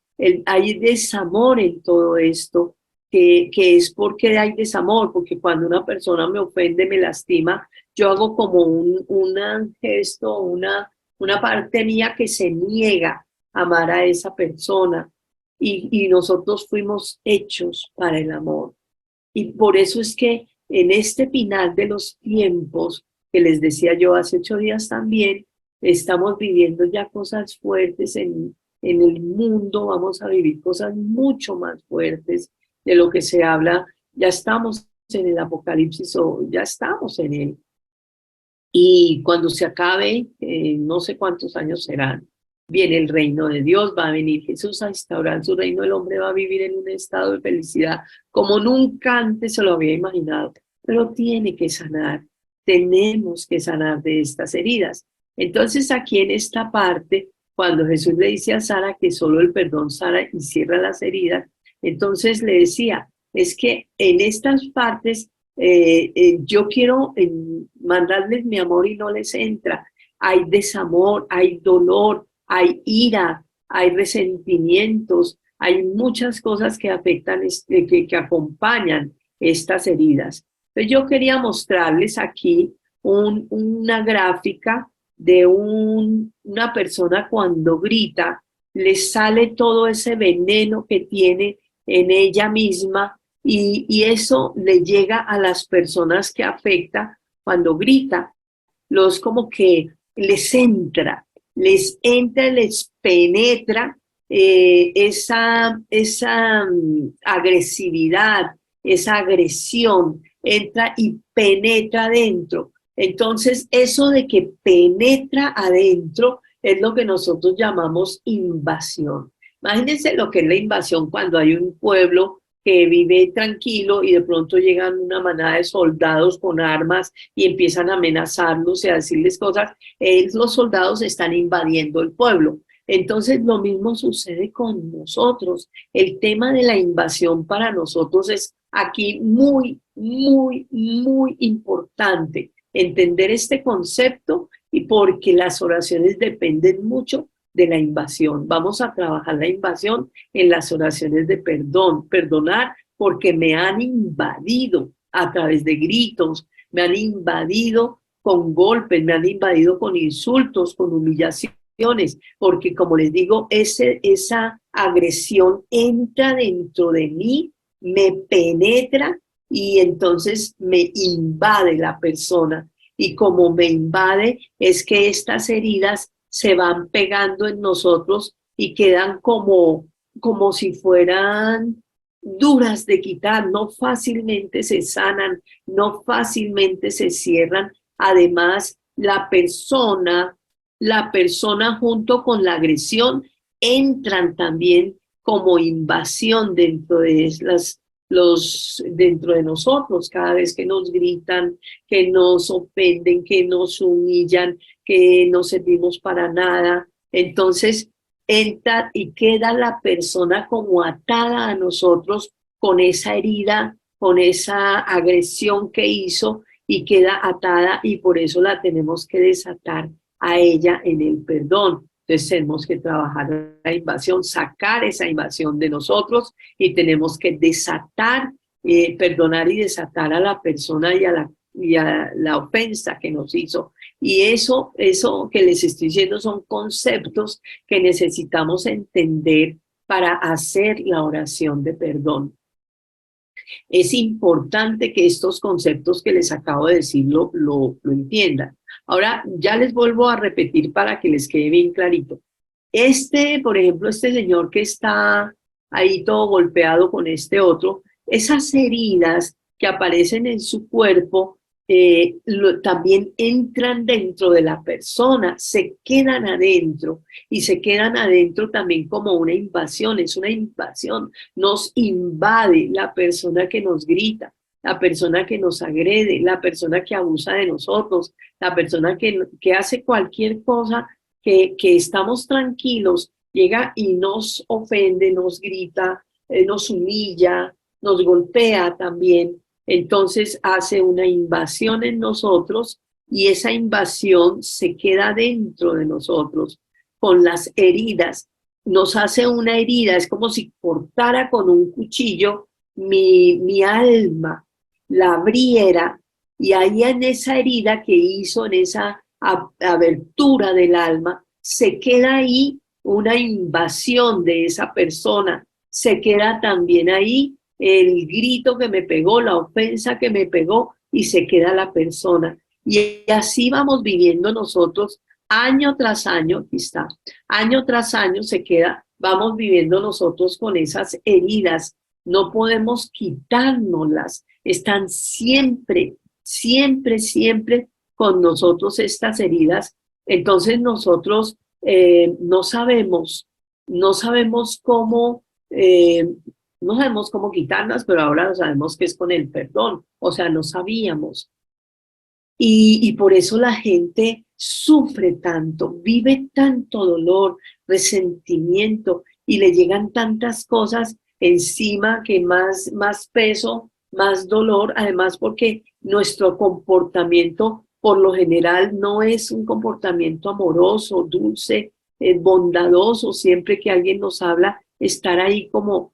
Hay desamor en todo esto, que es porque hay desamor, porque cuando una persona me ofende, me lastima, yo hago como un gesto, una parte mía que se niega a amar a esa persona, y nosotros fuimos hechos para el amor. Y por eso es que en este final de los tiempos, que les decía yo hace 8 días también, estamos viviendo ya cosas fuertes en el mundo. Vamos a vivir cosas mucho más fuertes de lo que se habla. Ya estamos en el Apocalipsis o ya estamos en él. Y cuando se acabe, no sé cuántos años serán, viene el reino de Dios, va a venir Jesús a instaurar su reino, el hombre va a vivir en un estado de felicidad como nunca antes se lo había imaginado, pero tiene que sanar, tenemos que sanar de estas heridas. Entonces aquí en esta parte, cuando Jesús le dice a Sara que solo el perdón sana y cierra las heridas, entonces le decía, es que en estas partes yo quiero mandarles mi amor y no les entra. Hay desamor, hay dolor, hay ira, hay resentimientos, hay muchas cosas que afectan, que acompañan estas heridas. Entonces yo quería mostrarles aquí una gráfica de una persona cuando grita, le sale todo ese veneno que tiene en ella misma y eso le llega a las personas que afecta cuando grita, los como que les entra, les penetra esa agresividad, esa agresión, entra y penetra adentro. Entonces, eso de que penetra adentro es lo que nosotros llamamos invasión. Imagínense lo que es la invasión cuando hay un pueblo que vive tranquilo y de pronto llegan una manada de soldados con armas y empiezan a amenazarlos y a decirles cosas. Los soldados están invadiendo el pueblo. Entonces lo mismo sucede con nosotros. El tema de la invasión para nosotros es aquí muy, muy, muy importante entender este concepto y porque las oraciones dependen mucho de la invasión. Vamos a trabajar la invasión en las oraciones de perdón, perdonar porque me han invadido a través de gritos, me han invadido con golpes, me han invadido con insultos, con humillaciones, porque como les digo, esa agresión entra dentro de mí, me penetra y entonces me invade la persona. Y como me invade, es que estas heridas se van pegando en nosotros y quedan como si fueran duras de quitar, no fácilmente se sanan, no fácilmente se cierran. Además, la persona junto con la agresión entran también como invasión dentro de nosotros, cada vez que nos gritan, que nos ofenden, que nos humillan, que no servimos para nada. Entonces entra y queda la persona como atada a nosotros con esa herida, con esa agresión que hizo y queda atada y por eso la tenemos que desatar a ella en el perdón. Entonces tenemos que trabajar la invasión, sacar esa invasión de nosotros y tenemos que desatar, perdonar y desatar a la persona y a la ofensa que nos hizo. Y eso que les estoy diciendo son conceptos que necesitamos entender para hacer la oración de perdón. Es importante que estos conceptos que les acabo de decir lo entiendan. Ahora, ya les vuelvo a repetir para que les quede bien clarito. Por ejemplo, este señor que está ahí todo golpeado con este otro, esas heridas que aparecen en su cuerpo también entran dentro de la persona, se quedan adentro y se quedan adentro también como una invasión, es una invasión, nos invade la persona que nos grita, la persona que nos agrede, la persona que abusa de nosotros, la persona que hace cualquier cosa que estamos tranquilos, llega y nos ofende, nos grita, nos humilla, nos golpea también. Entonces hace una invasión en nosotros y esa invasión se queda dentro de nosotros con las heridas. Nos hace una herida, es como si cortara con un cuchillo mi alma, la abriera y ahí en esa herida que hizo, en esa abertura del alma, se queda ahí una invasión de esa persona, se queda también ahí el grito que me pegó, la ofensa que me pegó y se queda la persona. Y así vamos viviendo nosotros año tras año, aquí está, año tras año se queda, vamos viviendo nosotros con esas heridas no podemos quitárnoslas, están siempre, siempre, siempre con nosotros estas heridas. Entonces nosotros no sabemos, no sabemos cómo, no sabemos cómo quitarlas, pero ahora sabemos que es con el perdón, o sea, no sabíamos. Y por eso la gente sufre tanto, vive tanto dolor, resentimiento y le llegan tantas cosas encima que más peso, más dolor, además porque nuestro comportamiento por lo general no es un comportamiento amoroso, dulce, bondadoso, siempre que alguien nos habla, estar ahí como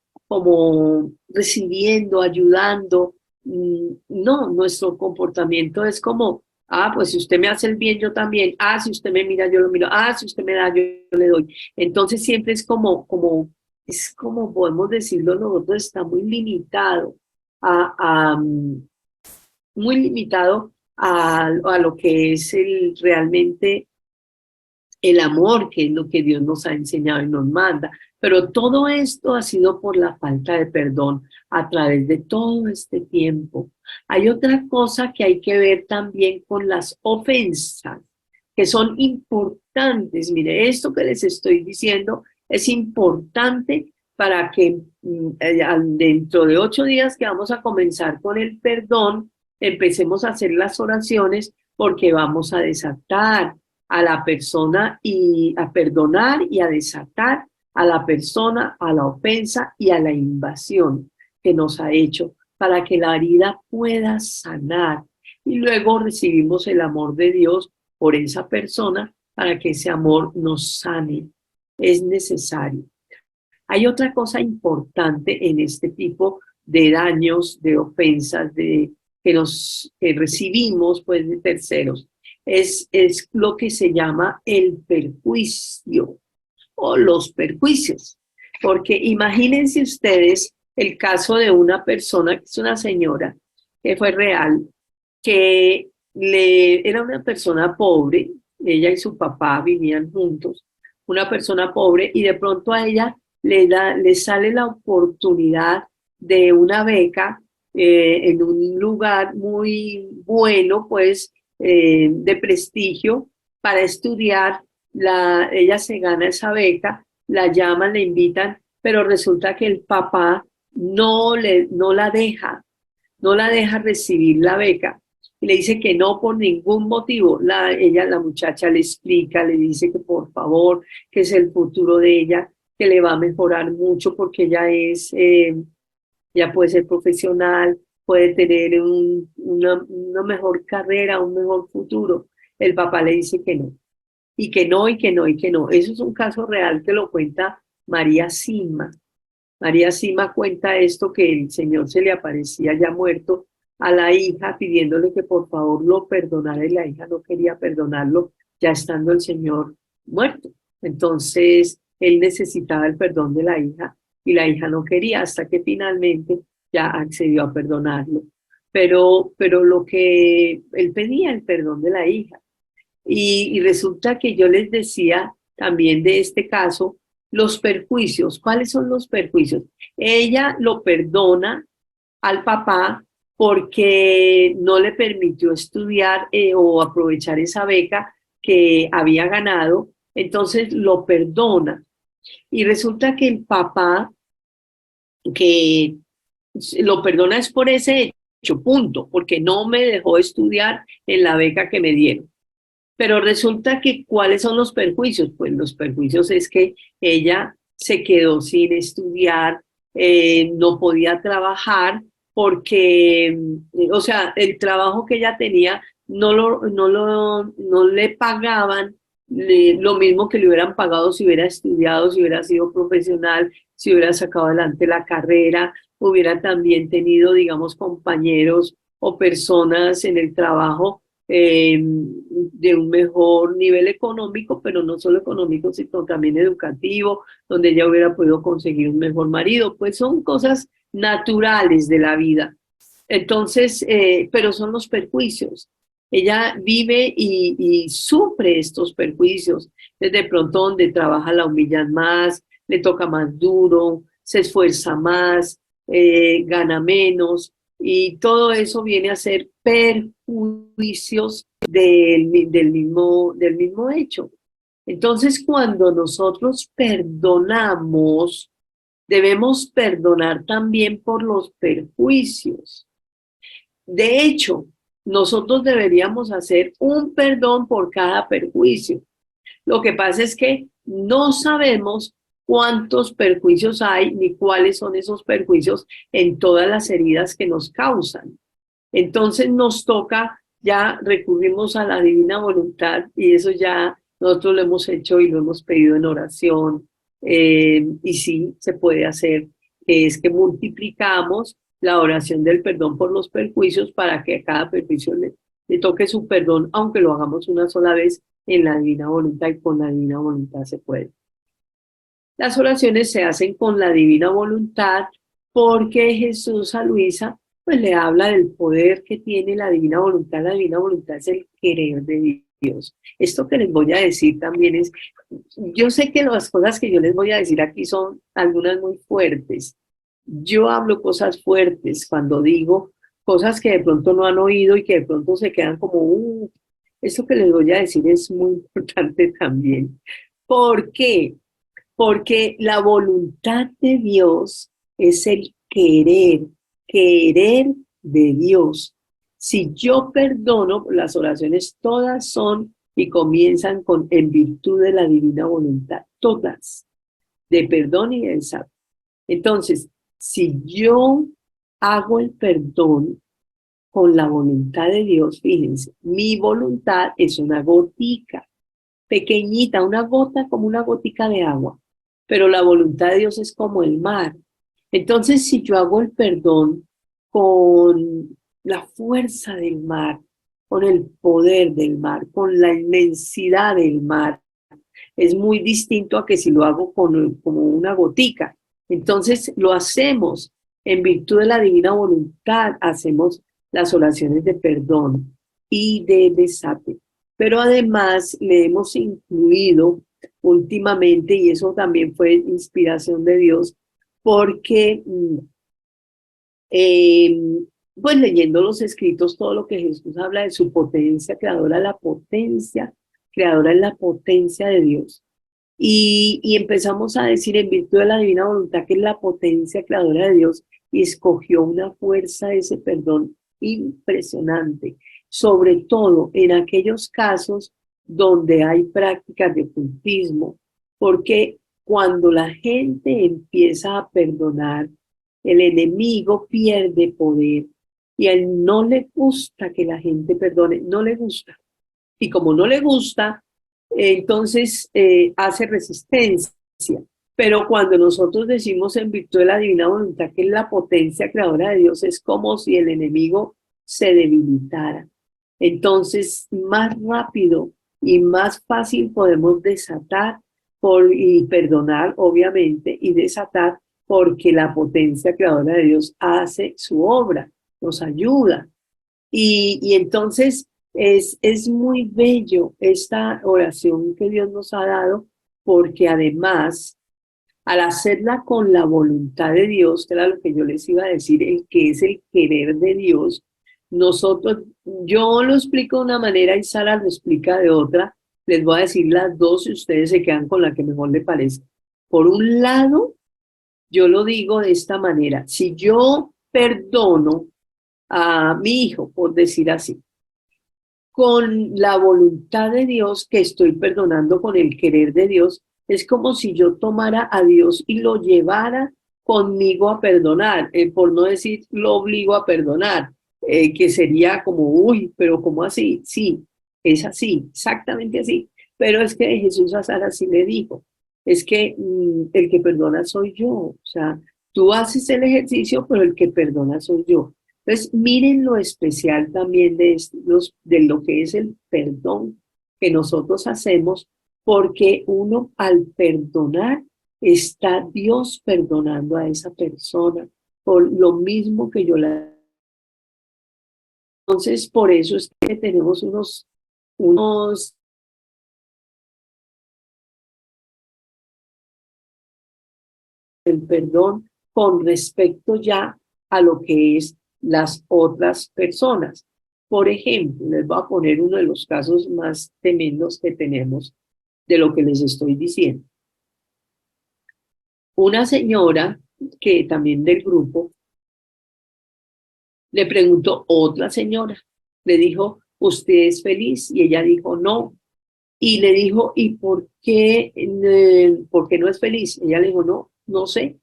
recibiendo, ayudando. No, nuestro comportamiento es como, pues si usted me hace el bien, yo también. Si usted me mira, yo lo miro. Si usted me da, yo le doy. Entonces siempre es como podemos decirlo nosotros, está muy limitado muy limitado a lo que es realmente el amor, que es lo que Dios nos ha enseñado y nos manda. Pero todo esto ha sido por la falta de perdón a través de todo este tiempo. Hay otra cosa que hay que ver también con las ofensas, que son importantes. Mire, esto que les estoy diciendo es importante para que dentro de 8 días que vamos a comenzar con el perdón, empecemos a hacer las oraciones porque vamos a desatar a la persona y a perdonar y a desatar a la persona, a la ofensa y a la invasión que nos ha hecho para que la herida pueda sanar. Y luego recibimos el amor de Dios por esa persona para que ese amor nos sane. Es necesario. Hay otra cosa importante en este tipo de daños, de ofensas, que recibimos pues, de terceros. Es lo que se llama el perjuicio o los perjuicios. Porque imagínense ustedes el caso de una persona, que es una señora, que fue real, que era una persona pobre, ella y su papá vivían juntos, una persona pobre, y de pronto a ella le sale la oportunidad de una beca en un lugar muy bueno, pues, de prestigio para estudiar. Ella se gana esa beca, la llaman, le invitan, pero resulta que el papá no la deja recibir la beca. Y le dice que no por ningún motivo. La muchacha le explica, le dice que por favor, que es el futuro de ella, que le va a mejorar mucho porque ya puede ser profesional, puede tener una mejor carrera, un mejor futuro. El papá le dice que no, y que no, y que no, y que no. Eso es un caso real que lo cuenta María Sima. María Sima cuenta esto, que el Señor se le aparecía ya muerto a la hija pidiéndole que por favor lo perdonara y la hija no quería perdonarlo ya estando el Señor muerto. Entonces él necesitaba el perdón de la hija y la hija no quería hasta que finalmente ya accedió a perdonarlo. Pero lo que él pedía el perdón de la hija. Y resulta que yo les decía también de este caso, los perjuicios. ¿Cuáles son los perjuicios? Ella lo perdona al papá porque no le permitió estudiar o aprovechar esa beca que había ganado, entonces lo perdona. Y resulta que el papá que lo perdona es por ese hecho, punto, porque no me dejó estudiar en la beca que me dieron. Pero resulta que, ¿cuáles son los perjuicios? Pues los perjuicios es que ella se quedó sin estudiar, no podía trabajar porque, o sea, el trabajo que ella tenía no le pagaban lo mismo que le hubieran pagado si hubiera estudiado, si hubiera sido profesional, si hubiera sacado adelante la carrera, hubiera también tenido, digamos, compañeros o personas en el trabajo de un mejor nivel económico, pero no solo económico, sino también educativo, donde ella hubiera podido conseguir un mejor marido. Pues son cosas naturales de la vida. Entonces, pero son los perjuicios. Ella vive y sufre estos perjuicios. Desde pronto donde trabaja la humillan más, le toca más duro, se esfuerza más, gana menos, y todo eso viene a ser perjuicios del mismo hecho. Entonces, cuando nosotros perdonamos, debemos perdonar también por los perjuicios. De hecho, nosotros deberíamos hacer un perdón por cada perjuicio. Lo que pasa es que no sabemos cuántos perjuicios hay ni cuáles son esos perjuicios en todas las heridas que nos causan. Entonces nos toca, ya recurrimos a la divina voluntad, y eso ya nosotros lo hemos hecho y lo hemos pedido en oración, y sí se puede hacer, que es que multiplicamos la oración del perdón por los perjuicios para que a cada perjuicio le toque su perdón, aunque lo hagamos una sola vez en la divina voluntad, y con la divina voluntad se puede. Las oraciones se hacen con la divina voluntad porque Jesús a Luisa pues le habla del poder que tiene la divina voluntad. La divina voluntad es el querer de Dios. Esto que les voy a decir también es, yo sé que las cosas que yo les voy a decir aquí son algunas muy fuertes. Yo hablo cosas fuertes cuando digo cosas que de pronto no han oído y que de pronto se quedan como, esto que les voy a decir es muy importante también. ¿Por qué? Porque la voluntad de Dios es el querer de Dios. Si yo perdono, las oraciones todas son y comienzan con en virtud de la divina voluntad, todas, de perdón y de desapego. Entonces, si yo hago el perdón con la voluntad de Dios, fíjense, mi voluntad es una gotica, pequeñita, una gota como una gotica de agua, pero la voluntad de Dios es como el mar. Entonces, si yo hago el perdón con la fuerza del mar, con el poder del mar, con la inmensidad del mar, es muy distinto a que si lo hago como una gotica. Entonces, lo hacemos en virtud de la divina voluntad, hacemos las oraciones de perdón y de desapego. Pero además le hemos incluido últimamente, y eso también fue inspiración de Dios, porque pues leyendo los escritos, todo lo que Jesús habla de su potencia creadora, la potencia creadora es la potencia de Dios. Y empezamos a decir en virtud de la divina voluntad que es la potencia creadora de Dios, y escogió una fuerza de ese perdón impresionante, sobre todo en aquellos casos donde hay prácticas de ocultismo, porque cuando la gente empieza a perdonar, el enemigo pierde poder, y a él no le gusta que la gente perdone, no le gusta. Y como no le gusta, entonces hace resistencia. Pero cuando nosotros decimos en virtud de la divina voluntad que es la potencia creadora de Dios, es como si el enemigo se debilitara. Entonces, más rápido y más fácil podemos desatar y perdonar, obviamente, y desatar, porque la potencia creadora de Dios hace su obra, nos ayuda. Y entonces es muy bello esta oración que Dios nos ha dado, porque además, al hacerla con la voluntad de Dios, que era lo que yo les iba a decir, el que es el querer de Dios, nosotros, yo lo explico de una manera y Sara lo explica de otra, les voy a decir las dos y ustedes se quedan con la que mejor les parezca. Por un lado, yo lo digo de esta manera: si yo perdono a mi hijo, por decir así, con la voluntad de Dios, que estoy perdonando con el querer de Dios, es como si yo tomara a Dios y lo llevara conmigo a perdonar, por no decir lo obligo a perdonar, que sería como, uy, pero ¿cómo así? Sí, es así, exactamente así. Pero es que Jesús a Sara sí le dijo, es que el que perdona soy yo, o sea, tú haces el ejercicio, pero el que perdona soy yo. Entonces, miren lo especial también de lo que es el perdón que nosotros hacemos, porque uno al perdonar está Dios perdonando a esa persona por lo mismo que yo la... Entonces, por eso es que tenemos unos el perdón con respecto ya a lo que es las otras personas. Por ejemplo, les voy a poner uno de los casos más tremendos que tenemos de lo que les estoy diciendo. Una señora que también del grupo le preguntó otra señora, le dijo, ¿usted es feliz? Y ella dijo, no. Y le dijo, ¿y por qué no es feliz? Ella le dijo, no, no sé.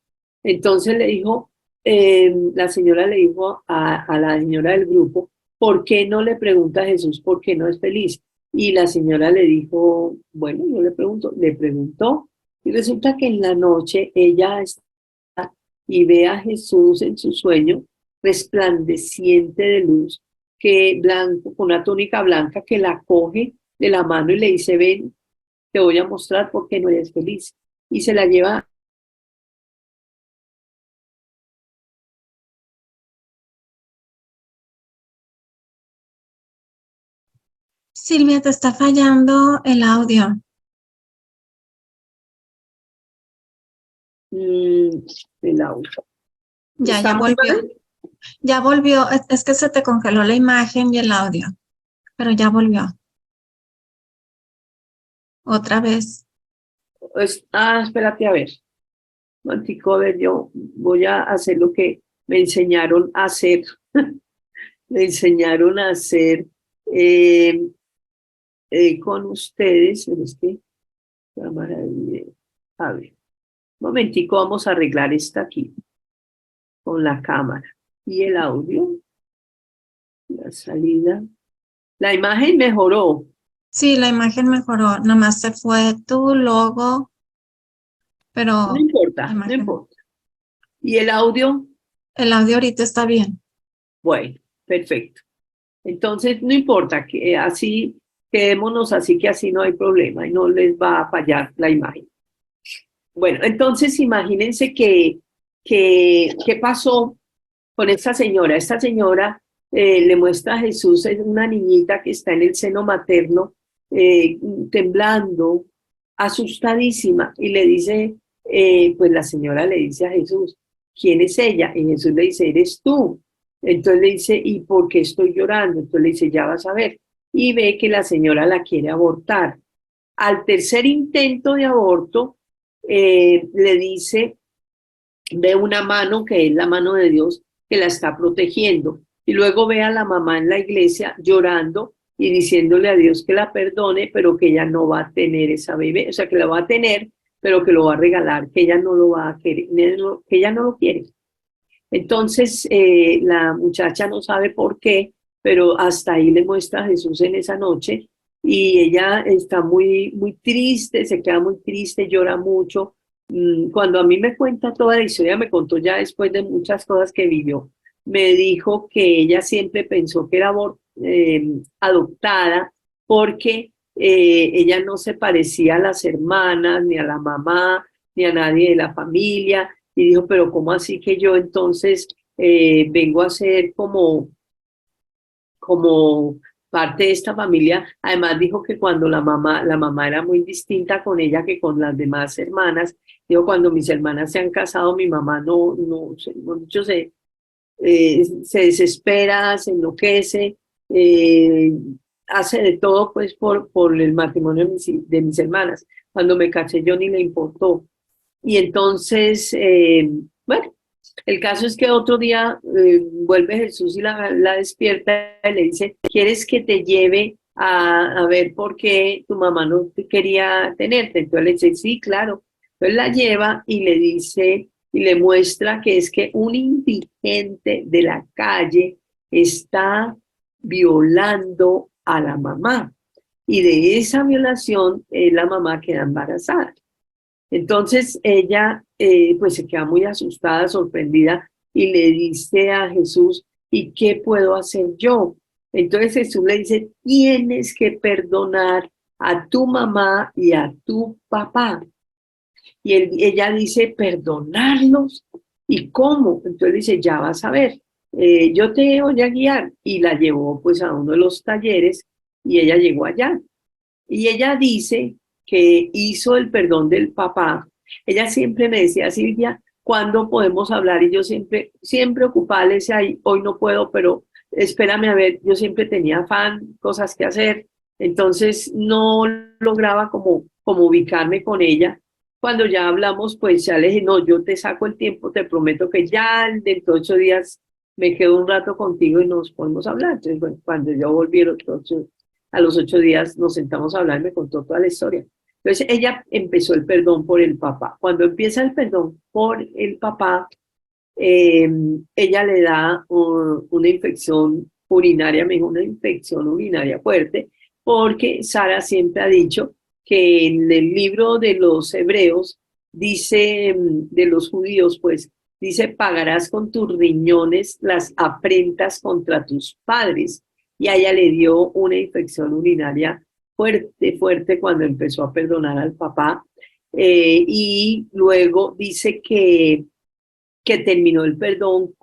Entonces le dijo, la señora le dijo a la señora del grupo, ¿por qué no le pregunta a Jesús por qué no es feliz? Y la señora le dijo, bueno, yo le preguntó, y resulta que en la noche ella está y ve a Jesús en su sueño, resplandeciente de luz, que blanco, con una túnica blanca, que la coge de la mano y le dice, ven, te voy a mostrar por qué no eres feliz. Y se la lleva. Silvia, te está fallando el audio. El auto. Ya volvió. Ya volvió. Es que se te congeló la imagen y el audio, pero ya volvió. Otra vez. Espérate a ver. Mantico, a ver, yo voy a hacer lo que me enseñaron a hacer. Me enseñaron a hacer con ustedes. Pero es que cámara de video. A ver, un momentico, vamos a arreglar esta aquí con la cámara y el audio, la salida. La imagen mejoró. Sí, la imagen mejoró. Nomás se fue tu logo, pero No importa, no importa. ¿Y el audio? El audio ahorita está bien. Bueno, perfecto. Entonces, no importa, que así, quedémonos así, que así no hay problema y no les va a fallar la imagen. Bueno, entonces imagínense ¿qué pasó con esta señora? Esta señora le muestra a Jesús, es una niñita que está en el seno materno, temblando, asustadísima, y le dice, pues la señora le dice a Jesús, ¿quién es ella? Y Jesús le dice, eres tú. Entonces le dice, ¿y por qué estoy llorando? Entonces le dice, ya vas a ver. Y ve que la señora la quiere abortar. Al tercer intento de aborto, le dice, ve una mano que es la mano de Dios que la está protegiendo. Y luego ve a la mamá en la iglesia llorando y diciéndole a Dios que la perdone, pero que ella no va a tener esa bebé, o sea, que la va a tener, pero que lo va a regalar, que ella no lo va a querer, que ella no lo quiere. Entonces, la muchacha no sabe por qué, pero hasta ahí le muestra a Jesús en esa noche y ella está muy, muy triste, se queda muy triste, llora mucho. Cuando a mí me cuenta toda la historia, me contó ya después de muchas cosas que vivió, me dijo que ella siempre pensó que era adoptada porque ella no se parecía a las hermanas, ni a la mamá, ni a nadie de la familia, y dijo, pero ¿cómo así que yo entonces vengo a ser como parte de esta familia? Además dijo que cuando la mamá era muy distinta con ella que con las demás hermanas. Dijo, cuando mis hermanas se han casado, mi mamá mucho se desespera, se enloquece, hace de todo pues por el matrimonio de mis hermanas. Cuando me casé yo ni le importó. Y entonces, bueno, el caso es que otro día vuelve Jesús y la despierta y le dice, ¿quieres que te lleve a ver por qué tu mamá no te quería tenerte? Entonces le dice, sí, claro. Entonces la lleva y le dice, y le muestra que es que un indigente de la calle está violando a la mamá. Y de esa violación la mamá queda embarazada. Entonces ella pues se queda muy asustada, sorprendida y le dice a Jesús, ¿y qué puedo hacer yo? Entonces Jesús le dice, tienes que perdonar a tu mamá y a tu papá. Y ella dice, ¿perdonarlos? ¿Y cómo? Entonces dice, ya vas a ver, yo te voy a guiar. Y la llevó pues a uno de los talleres y ella llegó allá. Y ella dice que hizo el perdón del papá. Ella siempre me decía, Silvia, ¿cuándo podemos hablar? Y yo siempre ocupada, le decía, "Ay, hoy no puedo, pero espérame a ver", yo siempre tenía afán, cosas que hacer, entonces no lograba como ubicarme con ella. Cuando ya hablamos, pues ya le dije, no, yo te saco el tiempo, te prometo que ya dentro de 8 días me quedo un rato contigo y nos podemos hablar. Entonces, bueno, cuando yo volví a los 8 días nos sentamos a hablar y me contó toda la historia. Entonces ella empezó el perdón por el papá. Cuando empieza el perdón por el papá, ella le da una infección urinaria, me dijo una infección urinaria fuerte, porque Sara siempre ha dicho que en el libro de los hebreos dice, de los judíos, pues, dice, pagarás con tus riñones las afrentas contra tus padres. Y a ella le dio una infección urinaria fuerte, fuerte cuando empezó a perdonar al papá. Y luego dice que terminó el perdón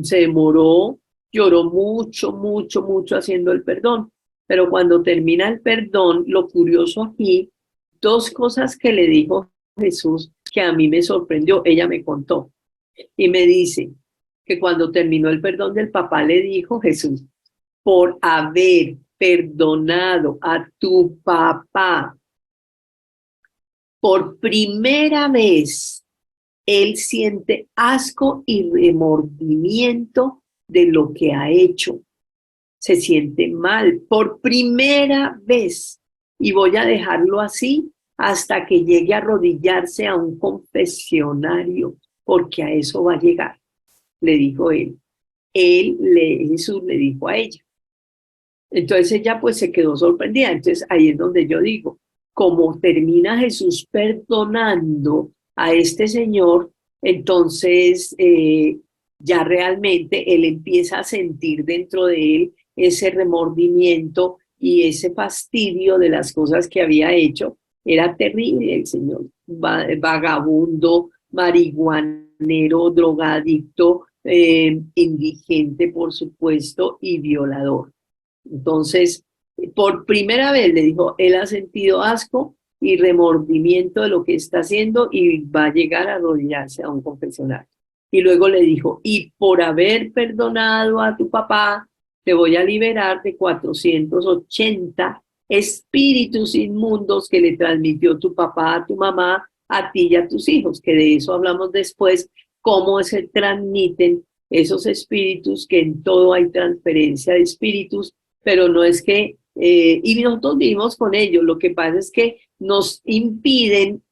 se demoró, lloró mucho, mucho, mucho haciendo el perdón. Pero cuando termina el perdón, lo curioso aquí, dos cosas que le dijo Jesús que a mí me sorprendió, ella me contó y me dice que cuando terminó el perdón del papá le dijo Jesús, por haber perdonado a tu papá por primera vez, él siente asco y remordimiento de lo que ha hecho. Se siente mal por primera vez. Y voy a dejarlo así hasta que llegue a arrodillarse a un confesionario, porque a eso va a llegar, le dijo él. Jesús le dijo a ella. Entonces ella pues se quedó sorprendida. Entonces ahí es donde yo digo, como termina Jesús perdonando a este señor, entonces ya realmente él empieza a sentir dentro de él ese remordimiento y ese fastidio de las cosas que había hecho. Era terrible el señor, vagabundo, marihuanero, drogadicto, indigente, por supuesto, y violador. Entonces, por primera vez le dijo, él ha sentido asco y remordimiento de lo que está haciendo y va a llegar a arrodillarse a un confesionario. Y luego le dijo, y por haber perdonado a tu papá, te voy a liberar de 480 espíritus inmundos que le transmitió tu papá a tu mamá, a ti y a tus hijos, que de eso hablamos después, cómo se transmiten esos espíritus, que en todo hay transferencia de espíritus, pero no es que, y nosotros vivimos con ellos, lo que pasa es que nos impiden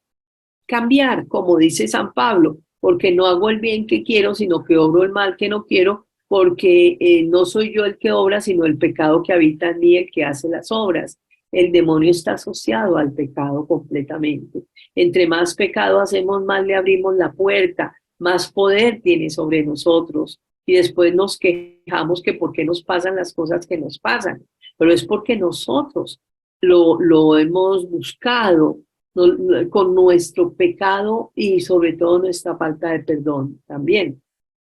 cambiar, como dice San Pablo, porque no hago el bien que quiero, sino que obro el mal que no quiero, porque no soy yo el que obra, sino el pecado que habita en mí, el que hace las obras. El demonio está asociado al pecado completamente. Entre más pecado hacemos, más le abrimos la puerta, más poder tiene sobre nosotros. Y después nos quejamos que por qué nos pasan las cosas que nos pasan. Pero es porque nosotros lo hemos buscado con nuestro pecado y sobre todo nuestra falta de perdón también.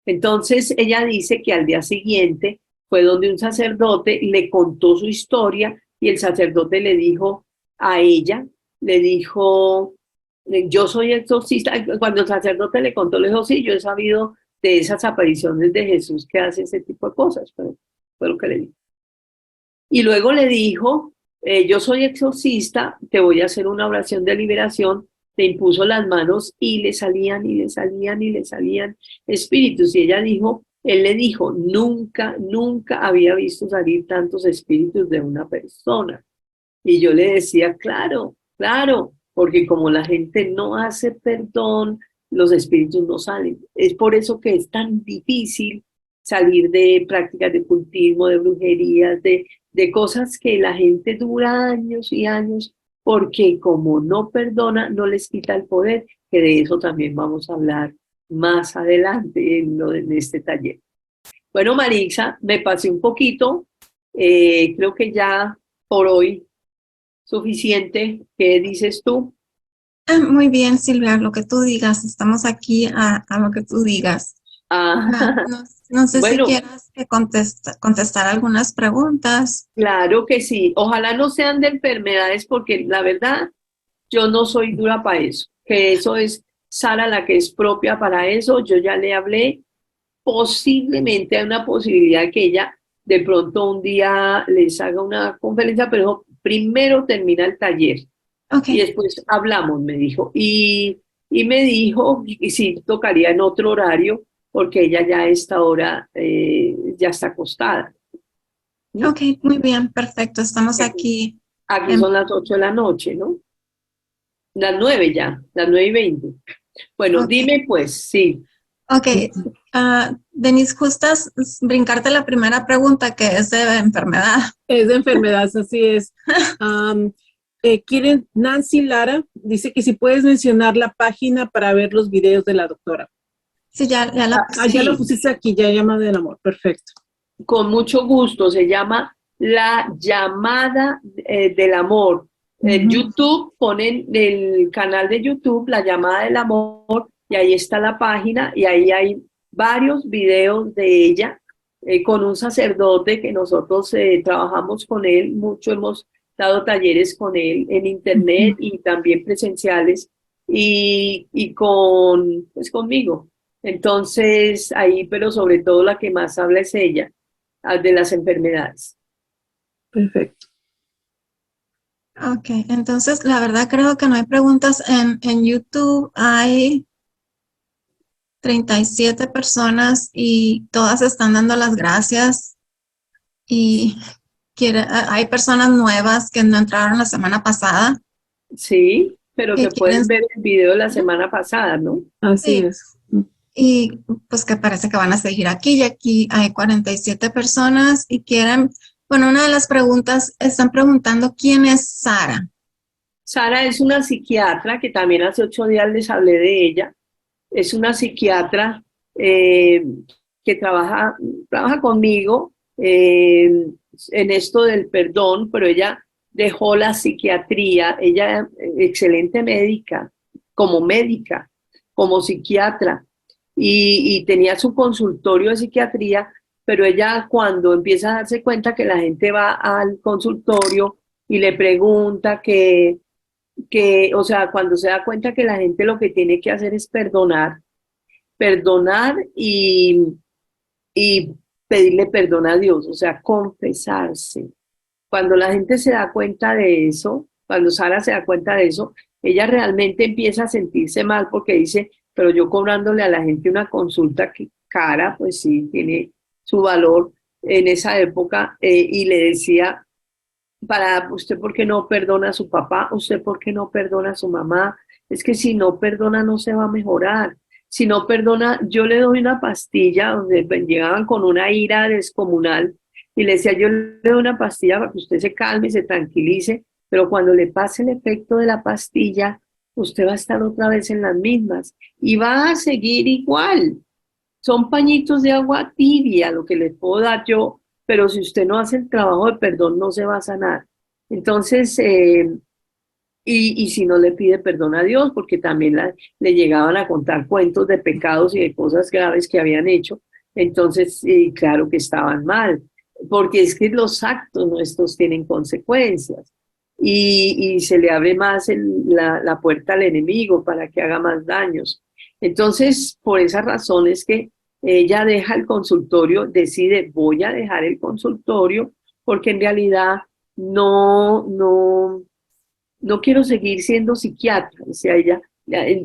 Entonces ella dice que al día siguiente fue donde un sacerdote le contó su historia y el sacerdote le dijo a ella, le dijo, yo soy exorcista. Cuando el sacerdote le contó, le dijo, sí, yo he sabido de esas apariciones de Jesús que hace ese tipo de cosas, pero fue lo que le dijo. Y luego le dijo, yo soy exorcista, te voy a hacer una oración de liberación. Le impuso las manos y le salían y le salían y le salían espíritus. Y ella dijo, él le dijo, nunca, nunca había visto salir tantos espíritus de una persona. Y yo le decía, claro, claro, porque como la gente no hace perdón, los espíritus no salen. Es por eso que es tan difícil salir de prácticas de ocultismo, de brujerías, de cosas que la gente dura años y años, porque como no perdona, no les quita el poder, que de eso también vamos a hablar más adelante en este taller. Bueno, Marixa, me pasé un poquito, creo que ya por hoy suficiente. ¿Qué dices tú? Muy bien, Silvia, lo que tú digas. Estamos aquí a lo que tú digas. Ah, No sé si bueno, quieras que contestar algunas preguntas. claro que sí. Ojalá no sean de enfermedades, porque la verdad, yo no soy dura para eso. Que eso es Sara la que es propia para eso, yo ya le hablé, posiblemente hay una posibilidad que ella de pronto un día les haga una conferencia, pero primero termina el taller Ok, y después hablamos, me dijo. Y me dijo, y sí, tocaría en otro horario, porque ella ya a esta hora ya está acostada. ¿Mm? ok, muy bien, perfecto. Estamos aquí. Aquí en- son las 8 de la noche, ¿no? Las 9 ya, las 9:20. Bueno, ok, dime pues, sí. ok. Denise, ¿gustas brincarte la primera pregunta que es de enfermedad? Es de enfermedades, así es. Am, quieren, Nancy Lara dice que si puedes mencionar la página para ver los videos de la doctora. Sí, ya la puse. Ya lo Sí, pusiste aquí, ya llama del amor, perfecto. con mucho gusto, se llama La Llamada del Amor. En Ujú. YouTube, ponen el canal de YouTube, La Llamada del Amor, y ahí está la página, y ahí hay varios videos de ella con un sacerdote que nosotros trabajamos con él, mucho hemos dado talleres con él en internet y también presenciales, y pues conmigo. Entonces, ahí, pero sobre todo la que más habla es ella de las enfermedades. Perfecto. Ok, entonces la verdad creo que no hay preguntas. En YouTube hay 37 personas y todas están dando las gracias y hay personas nuevas que no entraron la semana pasada Sí, pero que que quieren, pueden ver el video de la semana pasada, ¿no? Así sí, es. y pues que parece que van a seguir aquí y aquí hay 47 personas y quieren, bueno, una de las preguntas, están preguntando quién es Sara. Sara es una psiquiatra que también hace 8 días les hablé de ella. Es una psiquiatra eh, que trabaja conmigo en esto del perdón, pero ella dejó la psiquiatría, ella excelente médica, como psiquiatra, y tenía su consultorio de psiquiatría, pero ella cuando empieza a darse cuenta que la gente va al consultorio y le pregunta o sea, cuando se da cuenta que la gente lo que tiene que hacer es perdonar y pedirle perdón a Dios, o sea, confesarse. Cuando la gente se da cuenta de eso, cuando Sara se da cuenta de eso, ella realmente empieza a sentirse mal porque dice, pero yo cobrándole a la gente una consulta que cara, pues sí, tiene su valor en esa época, y le decía, para usted por qué no perdona a su papá, usted por qué no perdona a su mamá, es que si no perdona no se va a mejorar, si no perdona, yo le doy una pastilla donde llegaban con una ira descomunal y le decía, yo le doy una pastilla para que usted se calme y se tranquilice, pero cuando le pase el efecto de la pastilla, usted va a estar otra vez en las mismas y va a seguir igual. Son pañitos de agua tibia lo que le puedo dar yo, pero si usted no hace el trabajo de perdón, no se va a sanar. Entonces, y si no le pide perdón a Dios, porque también le llegaban a contar cuentos de pecados y de cosas graves que habían hecho, entonces, claro que estaban mal, porque es que los actos nuestros tienen consecuencias. Y se le abre más la puerta al enemigo para que haga más daños. Entonces, por esa razón es que ella deja el consultorio, decide, voy a dejar el consultorio, porque en realidad no quiero seguir siendo psiquiatra, decía ella,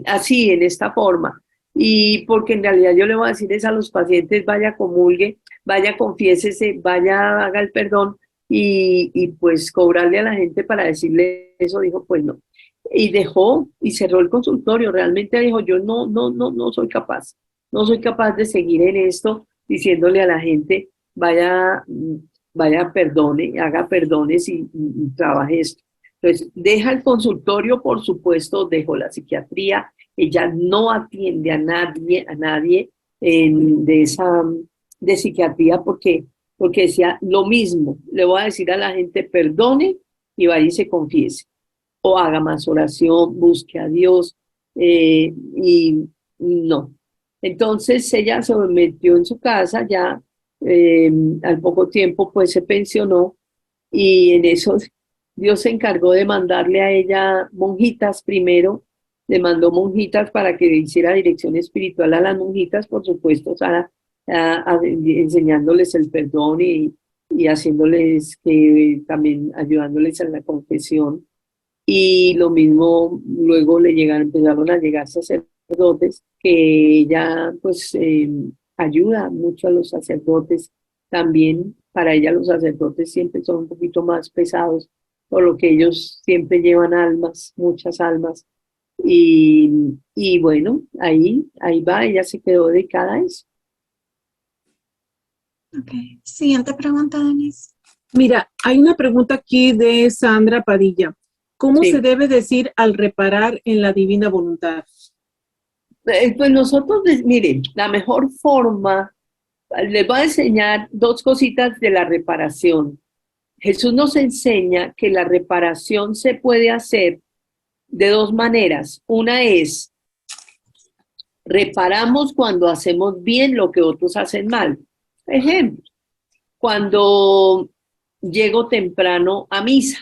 así, en esta forma. Y porque en realidad yo le voy a decir es a los pacientes, vaya comulgue, vaya confiésese, vaya haga el perdón y pues cobrarle a la gente para decirle eso, dijo, pues no. Y dejó y cerró el consultorio, realmente dijo, yo no soy capaz, no soy capaz de seguir en esto diciéndole a la gente, vaya perdone, haga perdones y trabaje esto. Entonces, deja el consultorio, por supuesto, dejó la psiquiatría, ella no atiende a nadie de psiquiatría porque decía lo mismo, le voy a decir a la gente, perdone y vaya y se confiese, o haga más oración, busque a Dios, y no. Entonces ella se metió en su casa, ya al poco tiempo pues se pensionó y en eso Dios se encargó de mandarle a ella monjitas primero le mandó monjitas para que hiciera dirección espiritual a las monjitas, por supuesto, enseñándoles el perdón y haciéndoles que también ayudándoles en la confesión. Y lo mismo luego empezaron a llegar sacerdotes, que ella pues ayuda mucho a los sacerdotes. También para ella los sacerdotes siempre son un poquito más pesados, por lo que ellos siempre llevan almas, muchas almas. Y bueno, ahí va, ella se quedó dedicada a eso. Ok. Siguiente pregunta, Denise. Mira, hay una pregunta aquí de Sandra Padilla. ¿Cómo Sí. se debe decir al reparar en la divina voluntad? Pues nosotros, miren, la mejor forma, les voy a enseñar dos cositas de la reparación. Jesús nos enseña que la reparación se puede hacer de dos maneras. Una es, reparamos cuando hacemos bien lo que otros hacen mal. Ejemplo, cuando llego temprano a misa,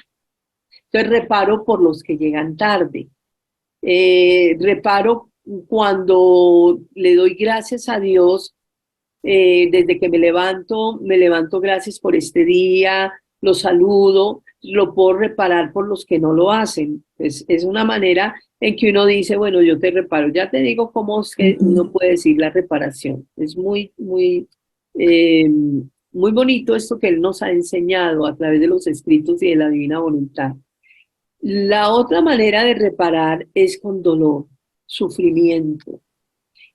entonces reparo por los que llegan tarde. Reparo cuando le doy gracias a Dios desde que me levanto gracias por este día, lo saludo, lo puedo reparar por los que no lo hacen. Es una manera en que uno dice, bueno, yo te reparo. Ya te digo cómo es que uno puede decir la reparación. Es muy bonito esto que él nos ha enseñado a través de los escritos y de la divina voluntad. La otra manera de reparar es con dolor, sufrimiento,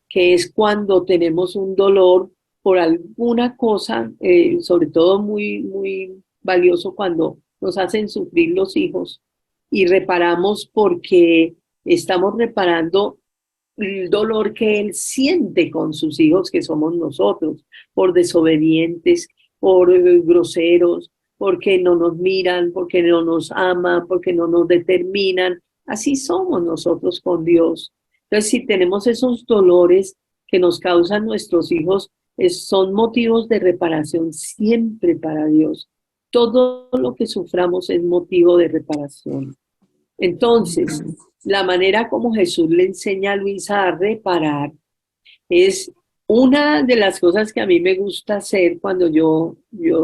que es cuando tenemos un dolor por alguna cosa, sobre todo muy valioso cuando nos hacen sufrir los hijos, y reparamos porque estamos reparando el dolor que él siente con sus hijos, que somos nosotros, por desobedientes, por groseros, porque no nos miran, porque no nos aman, porque no nos determinan. Así somos nosotros con Dios. Entonces, si tenemos esos dolores que nos causan nuestros hijos, son motivos de reparación siempre para Dios. Todo lo que suframos es motivo de reparación. Entonces, la manera como Jesús le enseña a Luisa a reparar es una de las cosas que a mí me gusta hacer cuando yo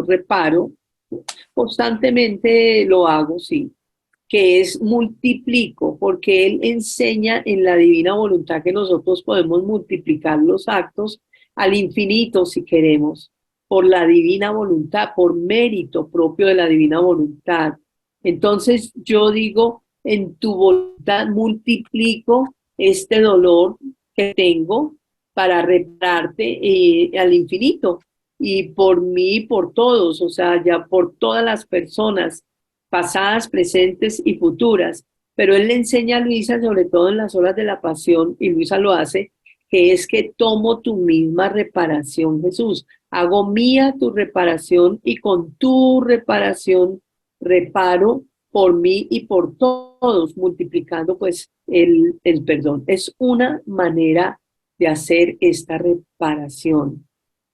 reparo. Constantemente lo hago, sí, que es multiplico, porque él enseña en la divina voluntad que nosotros podemos multiplicar los actos al infinito si queremos, por la divina voluntad, por mérito propio de la divina voluntad. Entonces yo digo, en tu voluntad multiplico este dolor que tengo para repararte al infinito, y por mí y por todos, o sea, ya por todas las personas pasadas, presentes y futuras. Pero él le enseña a Luisa, sobre todo en las horas de la pasión, y Luisa lo hace, que es que tomo tu misma reparación, Jesús. Hago mía tu reparación, y con tu reparación reparo por mí y por todos, multiplicando pues el perdón. Es una manera de hacer esta reparación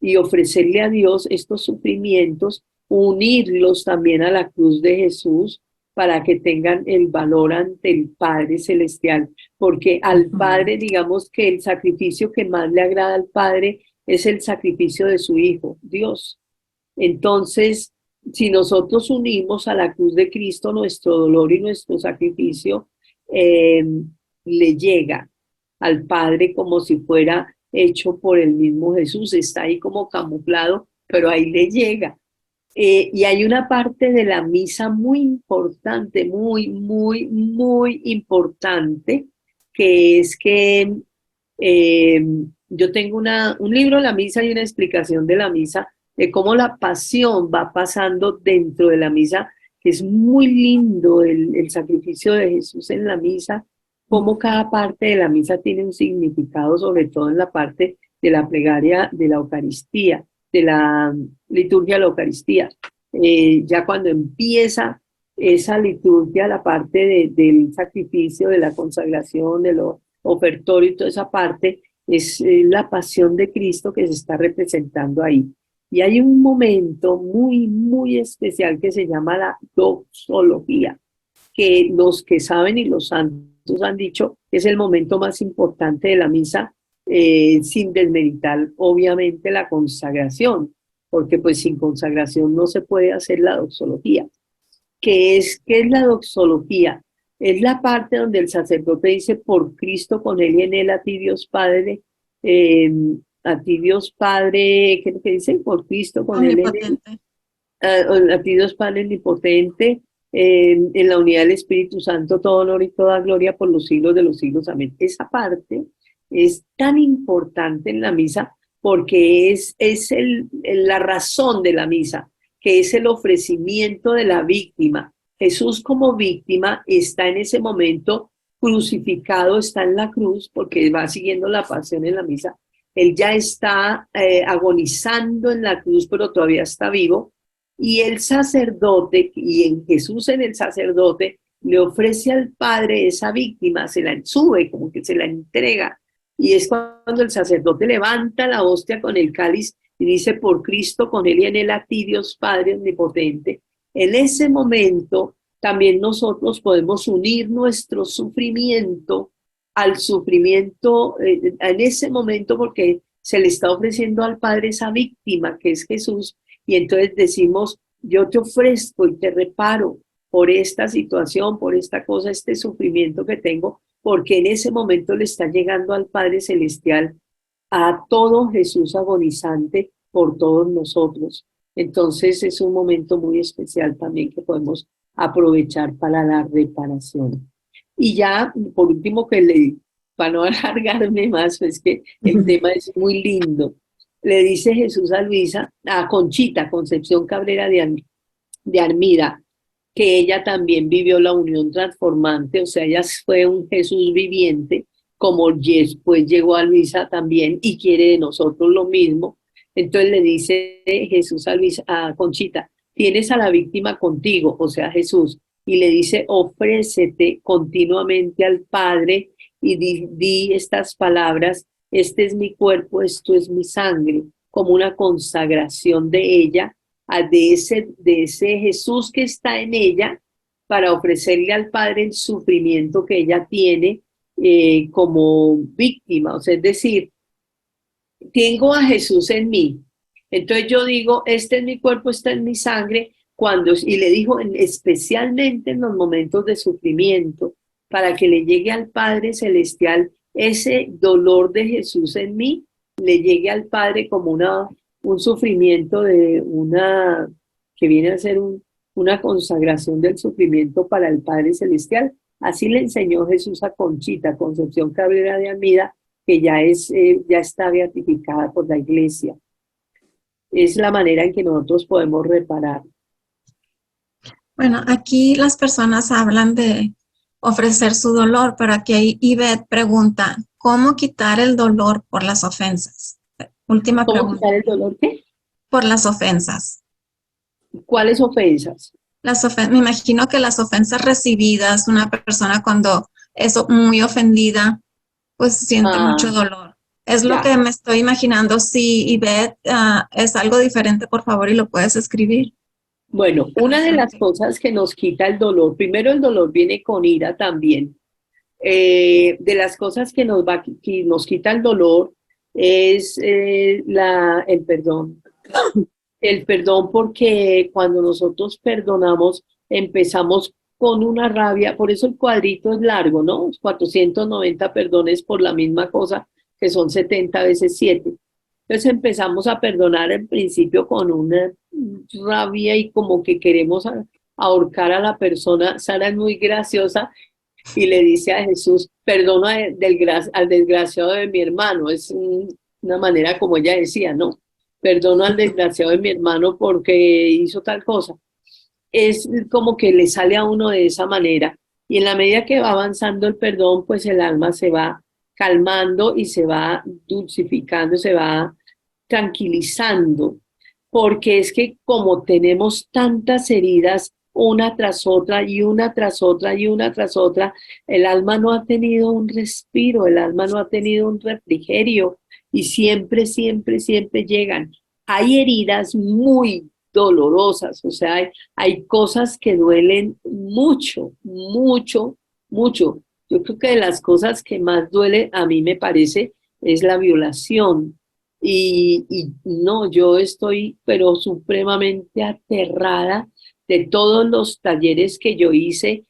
y ofrecerle a Dios estos sufrimientos, unirlos también a la cruz de Jesús para que tengan el valor ante el Padre Celestial, porque al Padre, digamos que el sacrificio que más le agrada al Padre es el sacrificio de su Hijo, Dios. Entonces, si nosotros unimos a la cruz de Cristo nuestro dolor y nuestro sacrificio, le llega al Padre como si fuera hecho por el mismo Jesús. Está ahí como camuflado, pero ahí le llega. Y hay una parte de la misa muy importante, muy importante, que es que yo tengo un libro de la misa y una explicación de la misa, de cómo la pasión va pasando dentro de la misa, que es muy lindo el sacrificio de Jesús en la misa, cómo cada parte de la misa tiene un significado, sobre todo en la parte de la plegaria de la Eucaristía, de la liturgia de la Eucaristía. Ya cuando empieza esa liturgia, la parte del sacrificio, de la consagración, de lo ofertorio y toda esa parte, es la pasión de Cristo que se está representando ahí. Y hay un momento muy especial que se llama la doxología, que los que saben y los santos han dicho que es el momento más importante de la misa, sin desmeritar obviamente la consagración, porque pues sin consagración no se puede hacer la doxología. ¿Qué es la doxología? Es la parte donde el sacerdote dice: por Cristo, con él y en él, a ti Dios Padre, a ti Dios Padre, ¿qué es lo que dice? Por Cristo, con él en él, a ti Dios Padre omnipotente, en la unidad del Espíritu Santo, todo honor y toda gloria por los siglos de los siglos. Amén. Esa parte es tan importante en la misa porque es la razón de la misa, que es el ofrecimiento de la víctima. Jesús como víctima está en ese momento crucificado, está en la cruz, porque va siguiendo la pasión en la misa. Él ya está agonizando en la cruz, pero todavía está vivo. Y el sacerdote, y en Jesús en el sacerdote, le ofrece al Padre esa víctima, se la sube, como que se la entrega. Y es cuando el sacerdote levanta la hostia con el cáliz y dice: por Cristo, con él y en él, a ti Dios Padre omnipotente. En ese momento también nosotros podemos unir nuestro sufrimiento al sufrimiento, en ese momento, porque se le está ofreciendo al Padre esa víctima que es Jesús. Y entonces decimos: yo te ofrezco y te reparo por esta situación, por esta cosa, este sufrimiento que tengo, porque en ese momento le está llegando al Padre Celestial a todo Jesús agonizante por todos nosotros. Entonces es un momento muy especial también que podemos aprovechar para la reparación. Y ya, por último, para no alargarme más, pues que el tema es muy lindo. Le dice Jesús a Luisa, a Conchita Concepción Cabrera de Armida, que ella también vivió la unión transformante, o sea, ella fue un Jesús viviente, como después llegó a Luisa también y quiere de nosotros lo mismo. Entonces le dice Jesús a Conchita: tienes a la víctima contigo, o sea, Jesús, y le dice: ofrécete continuamente al Padre y di estas palabras: este es mi cuerpo, esto es mi sangre, como una consagración de ella, de ese Jesús que está en ella, para ofrecerle al Padre el sufrimiento que ella tiene como víctima. O sea, es decir, tengo a Jesús en mí. Entonces yo digo: este es mi cuerpo, esta es mi sangre, y le dijo especialmente en los momentos de sufrimiento, para que le llegue al Padre Celestial ese dolor de Jesús en mí, le llegue al Padre como un sufrimiento que viene a ser una consagración del sufrimiento para el Padre Celestial. Así le enseñó Jesús a Conchita Concepción Cabrera de Armida, que ya está beatificada por la Iglesia. Es la manera en que nosotros podemos reparar. Bueno, aquí las personas hablan de ofrecer su dolor, pero aquí Ivette pregunta: ¿cómo quitar el dolor por las ofensas? Última pregunta. ¿Cómo quitar el dolor qué? Por las ofensas. ¿Cuáles ofensas? Me imagino que las ofensas recibidas, una persona cuando es muy ofendida, pues siente mucho dolor. Es lo que me estoy imaginando. Si Ivette es algo diferente, por favor, y lo puedes escribir. Bueno, una de las cosas que nos quita el dolor, primero el dolor viene con ira también. De las cosas que nos quita el dolor es el perdón. El perdón, porque cuando nosotros perdonamos empezamos con una rabia, por eso el cuadrito es largo, ¿no? 490 perdones por la misma cosa, que son 70 veces 7. Entonces empezamos a perdonar en principio con una rabia y como que queremos ahorcar a la persona. Sara es muy graciosa y le dice a Jesús: perdono al desgraciado de mi hermano. Es una manera como ella decía, ¿no? Perdono al desgraciado de mi hermano porque hizo tal cosa. Es como que le sale a uno de esa manera. Y en la medida que va avanzando el perdón, pues el alma se va calmando y se va dulcificando, se va tranquilizando, porque es que como tenemos tantas heridas una tras otra y una tras otra y una tras otra, el alma no ha tenido un respiro, el alma no ha tenido un refrigerio y siempre, siempre, siempre llegan. Hay heridas muy dolorosas, o sea, hay cosas que duelen mucho, mucho, mucho. Yo creo que de las cosas que más duele a mí me parece es la violación. Y no, yo estoy pero supremamente aterrada de todos los talleres que yo hice.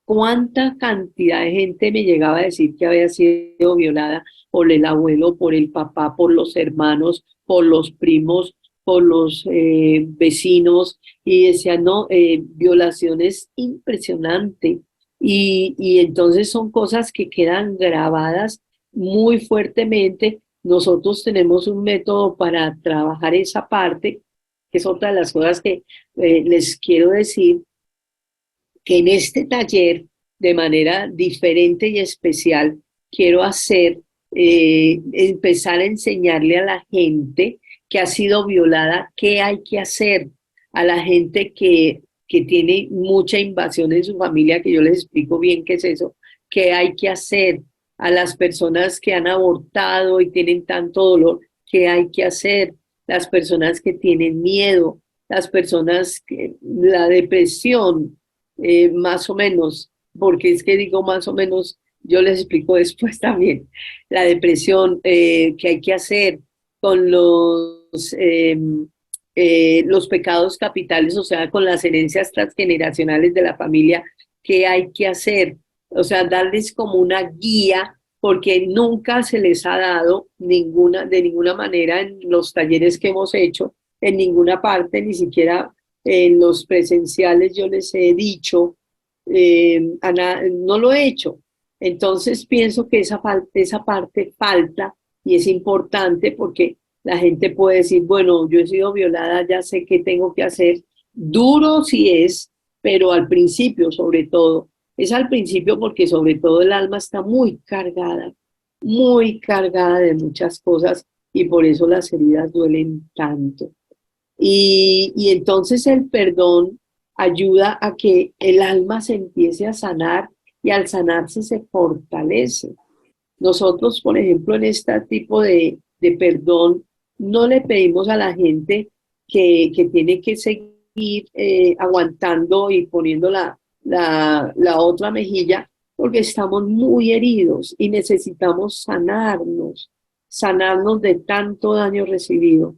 Cuánta cantidad de gente me llegaba a decir que había sido violada por el abuelo, por el papá, por los hermanos, por los primos, por los vecinos, y decían, no, violación es impresionante. Y entonces son cosas que quedan grabadas muy fuertemente. Nosotros tenemos un método para trabajar esa parte, que es otra de las cosas que les quiero decir, que en este taller, de manera diferente y especial, quiero hacer, empezar a enseñarle a la gente que ha sido violada qué hay que hacer, a la gente que tiene mucha invasión en su familia, que yo les explico bien qué es eso, qué hay que hacer, a las personas que han abortado y tienen tanto dolor, qué hay que hacer, las personas que tienen miedo, las personas que la depresión, más o menos, porque es que digo más o menos, yo les explico después también, la depresión, que hay que hacer con los pecados capitales, o sea, con las herencias transgeneracionales de la familia, qué hay que hacer, o sea, darles como una guía, porque nunca se les ha dado ninguna, de ninguna manera en los talleres que hemos hecho, en ninguna parte, ni siquiera en los presenciales yo les he dicho, no lo he hecho. Entonces pienso que esa parte falta y es importante porque la gente puede decir, bueno, yo he sido violada, ya sé qué tengo que hacer. Duro sí es, pero al principio sobre todo. Es al principio porque sobre todo el alma está muy cargada de muchas cosas y por eso las heridas duelen tanto. Y entonces el perdón ayuda a que el alma se empiece a sanar y al sanarse se fortalece. Nosotros, por ejemplo, en este tipo de perdón, no le pedimos a la gente que tiene que seguir aguantando y poniendo la otra mejilla, porque estamos muy heridos y necesitamos sanarnos de tanto daño recibido.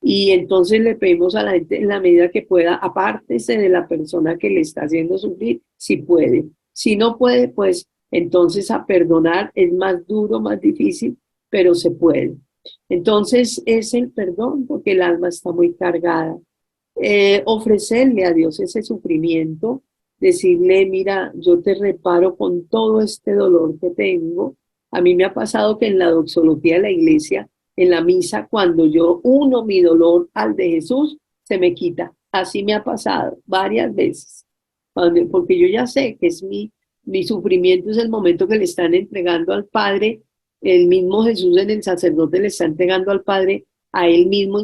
Y entonces le pedimos a la gente en la medida que pueda, apártese de la persona que le está haciendo sufrir, si puede. Si no puede, pues entonces a perdonar es más duro, más difícil, pero se puede. Entonces es el perdón porque el alma está muy cargada. Ofrecerle a Dios ese sufrimiento, decirle, mira, yo te reparo con todo este dolor que tengo. A mí me ha pasado que en la doxología de la iglesia, en la misa, cuando yo uno mi dolor al de Jesús, se me quita. Así me ha pasado varias veces, porque yo ya sé que es mi sufrimiento, es el momento que le están entregando al Padre, el mismo Jesús en el sacerdote le está entregando al Padre a él mismo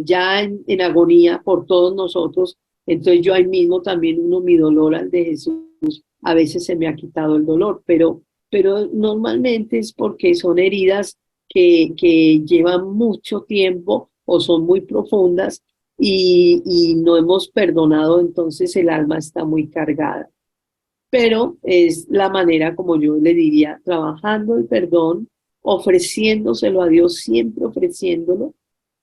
ya en agonía por todos nosotros. Entonces yo ahí mismo también uno mi dolor al de Jesús. A veces se me ha quitado el dolor, pero normalmente es porque son heridas que llevan mucho tiempo o son muy profundas y no hemos perdonado, entonces el alma está muy cargada. Pero es la manera, como yo le diría, trabajando el perdón, ofreciéndoselo a Dios, siempre ofreciéndolo.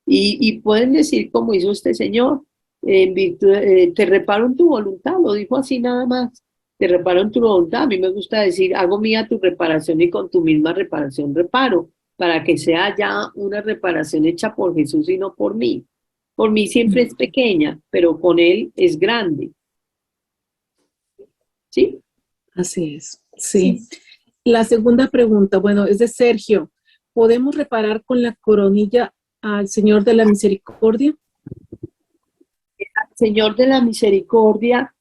Y pueden decir, como hizo este señor, en virtud, te reparo en tu voluntad, lo dijo así nada más, te reparo en tu voluntad. A mí me gusta decir, hago mía tu reparación y con tu misma reparación reparo, para que sea ya una reparación hecha por Jesús y no por mí. Por mí siempre es pequeña, pero con Él es grande. ¿Sí? Así es, sí. La segunda pregunta, bueno, es de Sergio. ¿Podemos reparar con la coronilla al Señor de la Misericordia? Señor de la Misericordia,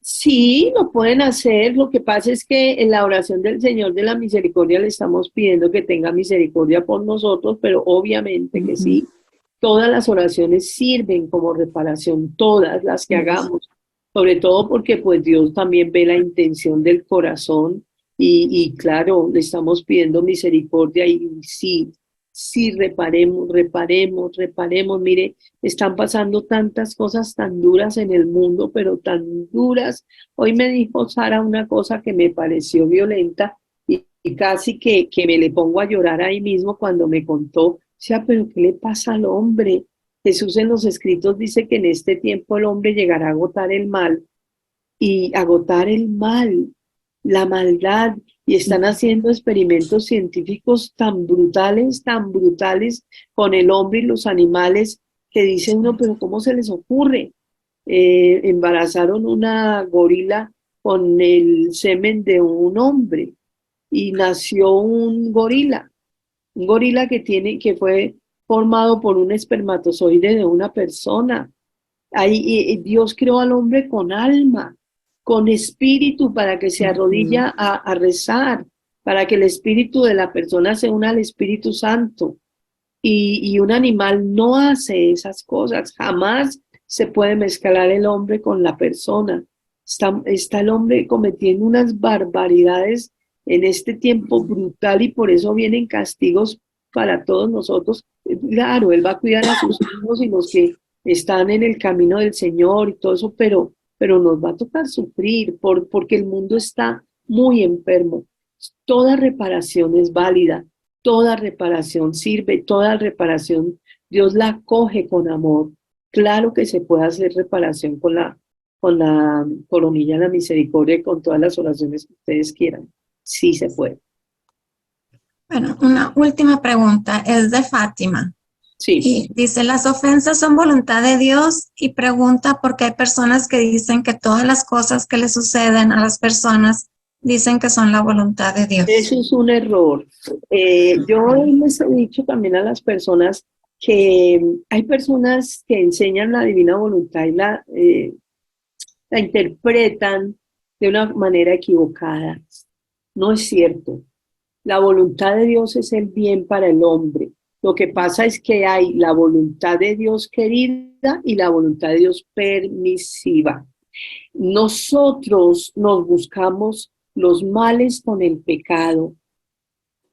sí, lo pueden hacer. Lo que pasa es que en la oración del Señor de la Misericordia le estamos pidiendo que tenga misericordia por nosotros, pero obviamente que sí. Todas las oraciones sirven como reparación, todas las que hagamos, sobre todo porque pues Dios también ve la intención del corazón y claro, le estamos pidiendo misericordia y sí, Sí, reparemos, reparemos, reparemos. Mire, están pasando tantas cosas tan duras en el mundo, pero tan duras. Hoy me dijo Sara una cosa que me pareció violenta y casi que me le pongo a llorar ahí mismo cuando me contó. O sea, pero ¿qué le pasa al hombre? Jesús en los escritos dice que en este tiempo el hombre llegará a agotar el mal y agotar el mal, la maldad, y están haciendo experimentos científicos tan brutales con el hombre y los animales que dicen, no, pero ¿cómo se les ocurre? Embarazaron una gorila con el semen de un hombre y nació un gorila que fue formado por un espermatozoide de una persona. Ahí, Dios creó al hombre con alma, con espíritu para que se arrodilla a rezar, para que el espíritu de la persona se una al Espíritu Santo. Y un animal no hace esas cosas, jamás se puede mezclar el hombre con la persona. Está el hombre cometiendo unas barbaridades en este tiempo brutal y por eso vienen castigos para todos nosotros. Claro, Él va a cuidar a sus hijos y los que están en el camino del Señor y todo eso, pero nos va a tocar sufrir porque el mundo está muy enfermo. Toda reparación es válida, toda reparación sirve, toda reparación Dios la acoge con amor. Claro que se puede hacer reparación con la coronilla de la misericordia y con todas las oraciones que ustedes quieran. Sí se puede. Bueno, una última pregunta es de Fátima. Sí. Y dice, las ofensas son voluntad de Dios y pregunta por qué hay personas que dicen que todas las cosas que le suceden a las personas dicen que son la voluntad de Dios. Eso es un error. Yo les he dicho también a las personas que hay personas que enseñan la divina voluntad y la interpretan de una manera equivocada. No es cierto. La voluntad de Dios es el bien para el hombre. Lo que pasa es que hay la voluntad de Dios querida y la voluntad de Dios permisiva. Nosotros nos buscamos los males con el pecado.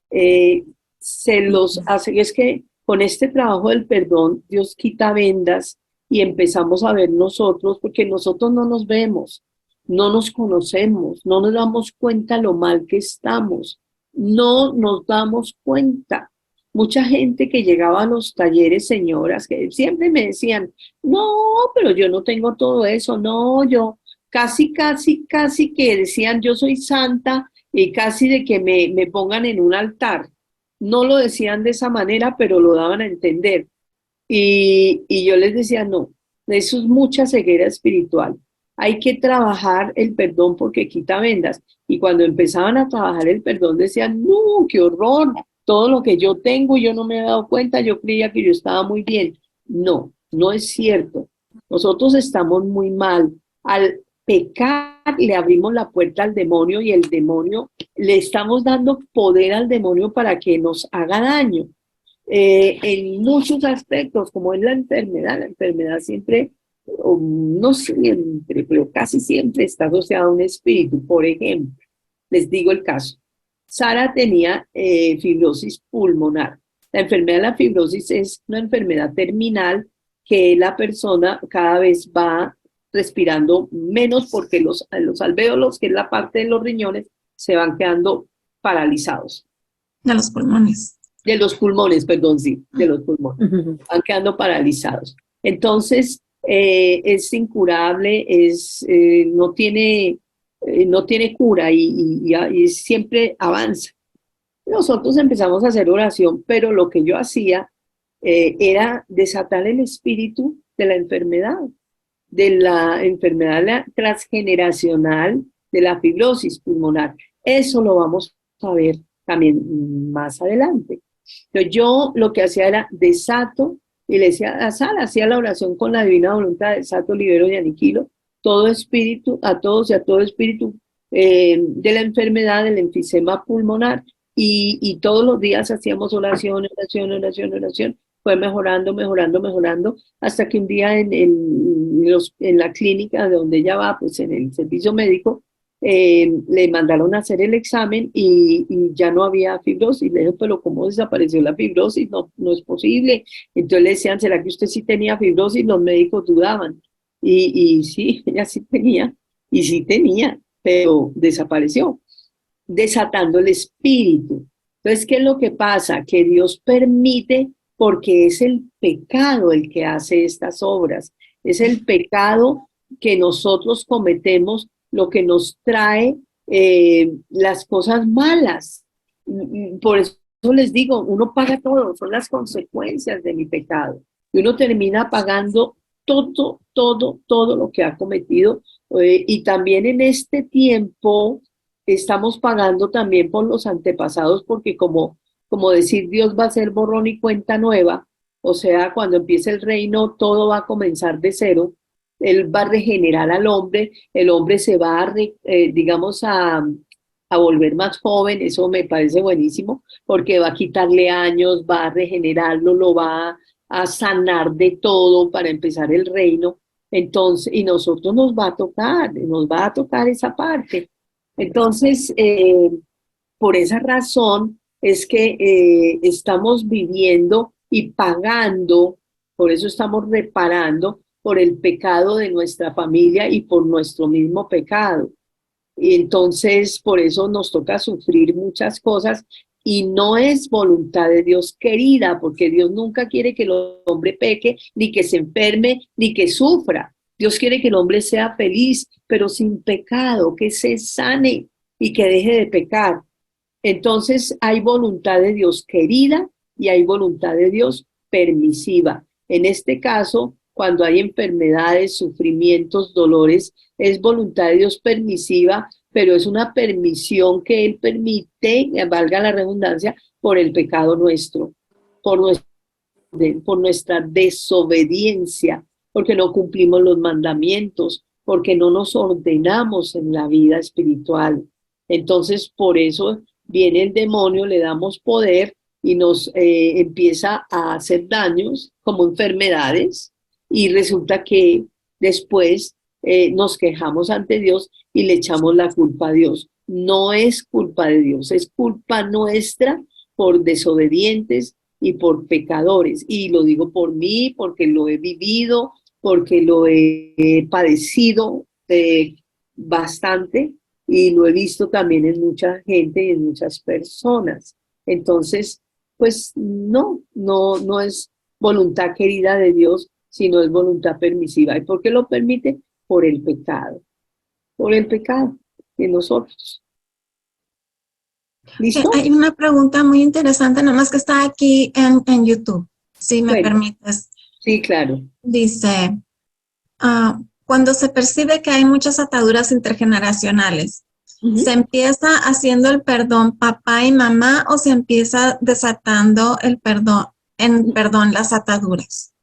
Se los hace, es que con este trabajo del perdón, Dios quita vendas y empezamos a ver nosotros, porque nosotros no nos vemos, no nos conocemos, no nos damos cuenta lo mal que estamos, no nos damos cuenta. Mucha gente que llegaba a los talleres, señoras, que siempre me decían, no, pero yo no tengo todo eso, no, yo casi que decían, yo soy santa y casi de que me pongan en un altar. No lo decían de esa manera, pero lo daban a entender. Y yo les decía, no, eso es mucha ceguera espiritual. Hay que trabajar el perdón porque quita vendas. Y cuando empezaban a trabajar el perdón decían, no, qué horror, todo lo que yo tengo yo no me he dado cuenta, yo creía que yo estaba muy bien. No, no es cierto. Nosotros estamos muy mal. Al pecar le abrimos la puerta al demonio y el demonio, le estamos dando poder al demonio para que nos haga daño. En muchos aspectos, como es la enfermedad siempre, o no siempre, pero casi siempre está asociada a un espíritu. Por ejemplo, les digo el caso. Sara tenía fibrosis pulmonar. La enfermedad de la fibrosis es una enfermedad terminal que la persona cada vez va respirando menos porque los alvéolos, que es la parte de los riñones, se van quedando paralizados. De los pulmones. De los pulmones, perdón, sí, de los pulmones. Van quedando paralizados. Entonces, es incurable, no tiene cura y siempre avanza. Nosotros empezamos a hacer oración, pero lo que yo hacía era desatar el espíritu de la enfermedad transgeneracional de la fibrosis pulmonar. Eso lo vamos a ver también más adelante. Entonces yo lo que hacía era desato y le decía a Sara, hacía la oración con la divina voluntad, desato, libero y aniquilo todo espíritu, a todos y a todo espíritu de la enfermedad del enfisema pulmonar y todos los días hacíamos oración, fue mejorando, hasta que un día en la clínica de donde ella va, pues en el servicio médico, le mandaron a hacer el examen y ya no había fibrosis. Le dije, pero ¿cómo desapareció la fibrosis? No, no es posible. Entonces le decían, ¿será que usted sí tenía fibrosis? Los médicos dudaban. Y sí, ella sí tenía, y sí tenía, pero desapareció, desatando el espíritu. Entonces, ¿qué es lo que pasa? Que Dios permite, porque es el pecado el que hace estas obras. Es el pecado que nosotros cometemos lo que nos trae las cosas malas. Por eso les digo, uno paga todo, son las consecuencias de mi pecado. Y uno termina pagando todo lo que ha cometido. Y también en este tiempo estamos pagando también por los antepasados, porque como decir Dios va a ser borrón y cuenta nueva, o sea, cuando empiece el reino, todo va a comenzar de cero. Él va a regenerar al hombre, el hombre se va digamos, a volver más joven. Eso me parece buenísimo, porque va a quitarle años, va a regenerarlo, lo va a sanar de todo para empezar el reino. Entonces, y nosotros nos va a tocar esa parte. Entonces, por esa razón es que estamos viviendo y pagando, por eso estamos reparando por el pecado de nuestra familia y por nuestro mismo pecado. Y entonces, por eso nos toca sufrir muchas cosas y no es voluntad de Dios querida, porque Dios nunca quiere que el hombre peque, ni que se enferme, ni que sufra. Dios quiere que el hombre sea feliz, pero sin pecado, que se sane y que deje de pecar. Entonces hay voluntad de Dios querida y hay voluntad de Dios permisiva. En este caso, cuando hay enfermedades, sufrimientos, dolores, es voluntad de Dios permisiva, pero es una permisión que Él permite, valga la redundancia, por el pecado nuestro, por nuestra desobediencia, porque no cumplimos los mandamientos, porque no nos ordenamos en la vida espiritual. Entonces, por eso viene el demonio, le damos poder y nos empieza a hacer daños como enfermedades, y resulta que después nos quejamos ante Dios y le echamos la culpa a Dios. No es culpa de Dios, es culpa nuestra por desobedientes y por pecadores. Y lo digo por mí, porque lo he vivido, porque lo he padecido bastante, y lo he visto también en mucha gente y en muchas personas. Entonces, pues no es voluntad querida de Dios, sino es voluntad permisiva. ¿Y por qué lo permite? Por el pecado de nosotros. ¿Listo? Hay una pregunta muy interesante, nada más que está aquí en YouTube, si me permites. Sí, claro. Dice, cuando se percibe que hay muchas ataduras intergeneracionales, ¿se empieza haciendo el perdón papá y mamá o se empieza desatando el perdón, las ataduras?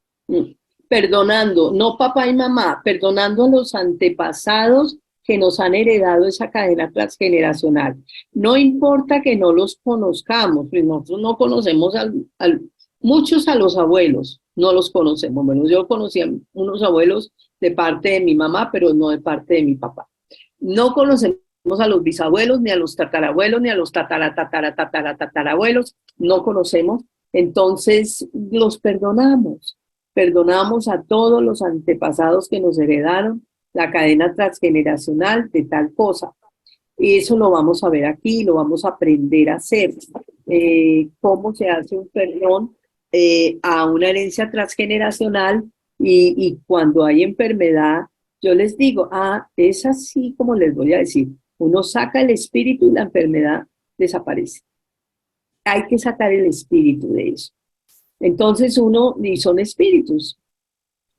Perdonando, no papá y mamá, perdonando a los antepasados que nos han heredado esa cadena transgeneracional. No importa que no los conozcamos, pues nosotros no conocemos muchos a los abuelos, no los conocemos. Bueno, yo conocí a unos abuelos de parte de mi mamá, pero no de parte de mi papá. No conocemos a los bisabuelos, ni a los tatarabuelos, ni a los tatarabuelos, no conocemos. Entonces los perdonamos a todos los antepasados que nos heredaron la cadena transgeneracional de tal cosa. Y eso lo vamos a ver aquí, lo vamos a aprender a hacer. Cómo se hace un perdón a una herencia transgeneracional, y cuando hay enfermedad, yo les digo, es así como les voy a decir, uno saca el espíritu y la enfermedad desaparece. Hay que sacar el espíritu de eso. Entonces y son espíritus,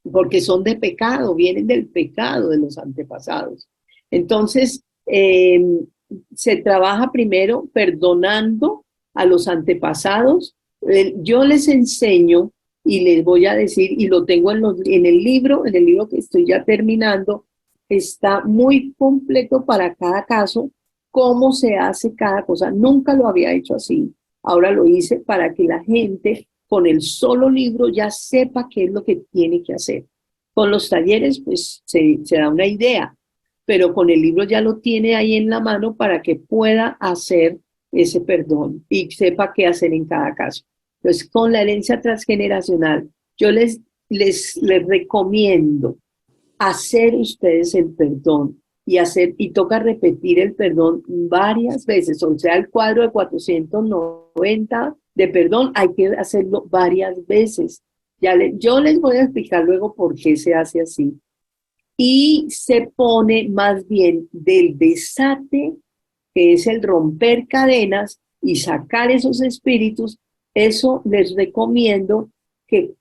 porque son de pecado, vienen del pecado de los antepasados. Entonces, se trabaja primero perdonando a los antepasados. Yo les enseño y les voy a decir, y lo tengo en el libro que estoy ya terminando, está muy completo para cada caso, cómo se hace cada cosa. Nunca lo había hecho así. Ahora lo hice para que la gente con el solo libro ya sepa qué es lo que tiene que hacer. Con los talleres, pues se da una idea, pero con el libro ya lo tiene ahí en la mano para que pueda hacer ese perdón y sepa qué hacer en cada caso. Entonces, con la herencia transgeneracional, yo les recomiendo hacer ustedes el perdón y toca repetir el perdón varias veces, o sea, el cuadro de 490 de perdón hay que hacerlo varias veces. Yo les voy a explicar luego por qué se hace así. Y se pone más bien del desate, que es el romper cadenas y sacar esos espíritus. Eso les recomiendo que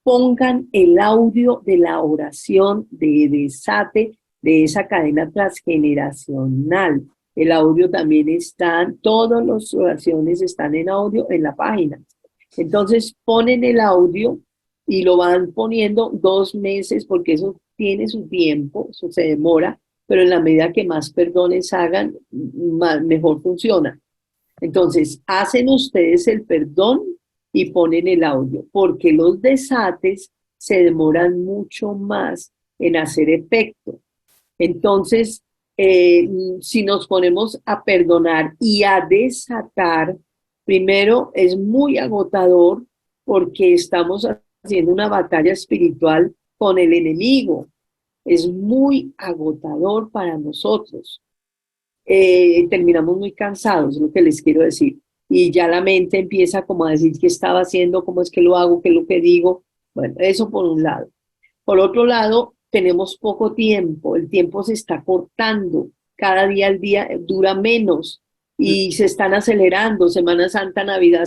pongan el audio de la oración de desate de esa cadena transgeneracional. El audio también está, todas las oraciones están en audio en la página. Entonces ponen el audio y lo van poniendo 2 meses, porque eso tiene su tiempo, eso se demora, pero en la medida que más perdones hagan, mejor funciona. Entonces, hacen ustedes el perdón y ponen el audio, porque los desates se demoran mucho más en hacer efecto. Entonces, si nos ponemos a perdonar y a desatar, primero es muy agotador porque estamos haciendo una batalla espiritual con el enemigo. Es muy agotador para nosotros. Terminamos muy cansados, es lo que les quiero decir. Y ya la mente empieza como a decir qué estaba haciendo, cómo es que lo hago, qué es lo que digo. Bueno, eso por un lado. Por otro lado, tenemos poco tiempo, el tiempo se está cortando, cada día el día dura menos y se están acelerando, Semana Santa, Navidad,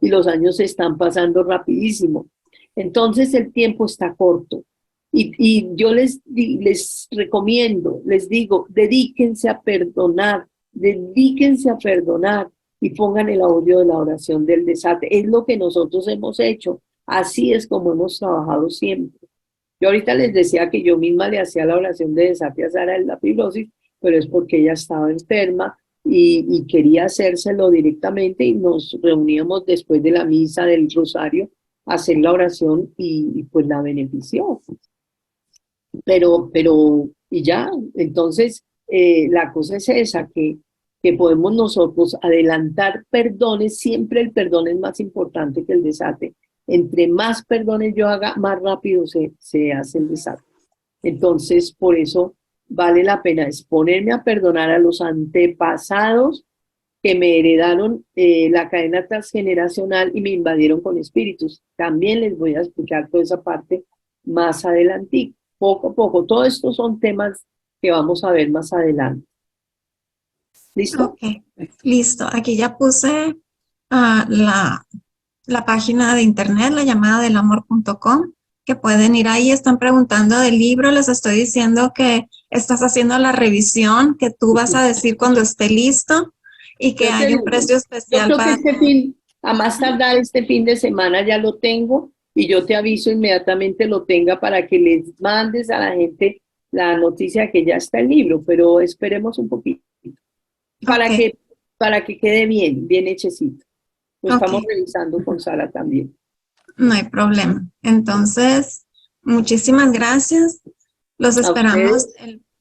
y los años se están pasando rapidísimo. Entonces el tiempo está corto. Y yo les recomiendo, les digo, dedíquense a perdonar y pongan el audio de la oración del desate. Es lo que nosotros hemos hecho, así es como hemos trabajado siempre. Yo ahorita les decía que yo misma le hacía la oración de desate a Sara de la fibrosis, pero es porque ella estaba enferma y quería hacérselo directamente y nos reuníamos después de la misa del rosario a hacer la oración y pues la benefició. Y ya, entonces la cosa es esa, que podemos nosotros adelantar perdones, siempre el perdón es más importante que el desate. Entre más perdones yo haga, más rápido se hace el desate. Entonces, por eso vale la pena exponerme a perdonar a los antepasados que me heredaron la cadena transgeneracional y me invadieron con espíritus. También les voy a explicar toda esa parte más adelante, poco a poco. Todos estos son temas que vamos a ver más adelante. ¿Listo? Ok, listo. Aquí ya puse la página de internet, la llamada del amor.com, que pueden ir ahí. Están preguntando del libro. Les estoy diciendo que estás haciendo la revisión, que tú vas a decir cuando esté listo y que hay un precio especial yo creo para que a más tardar este fin de semana ya lo tengo y yo te aviso inmediatamente lo tenga para que les mandes a la gente la noticia que ya está el libro, pero esperemos un poquito para que quede bien hechecito. Lo estamos revisando con Sara también. No hay problema. Entonces, muchísimas gracias. Los esperamos.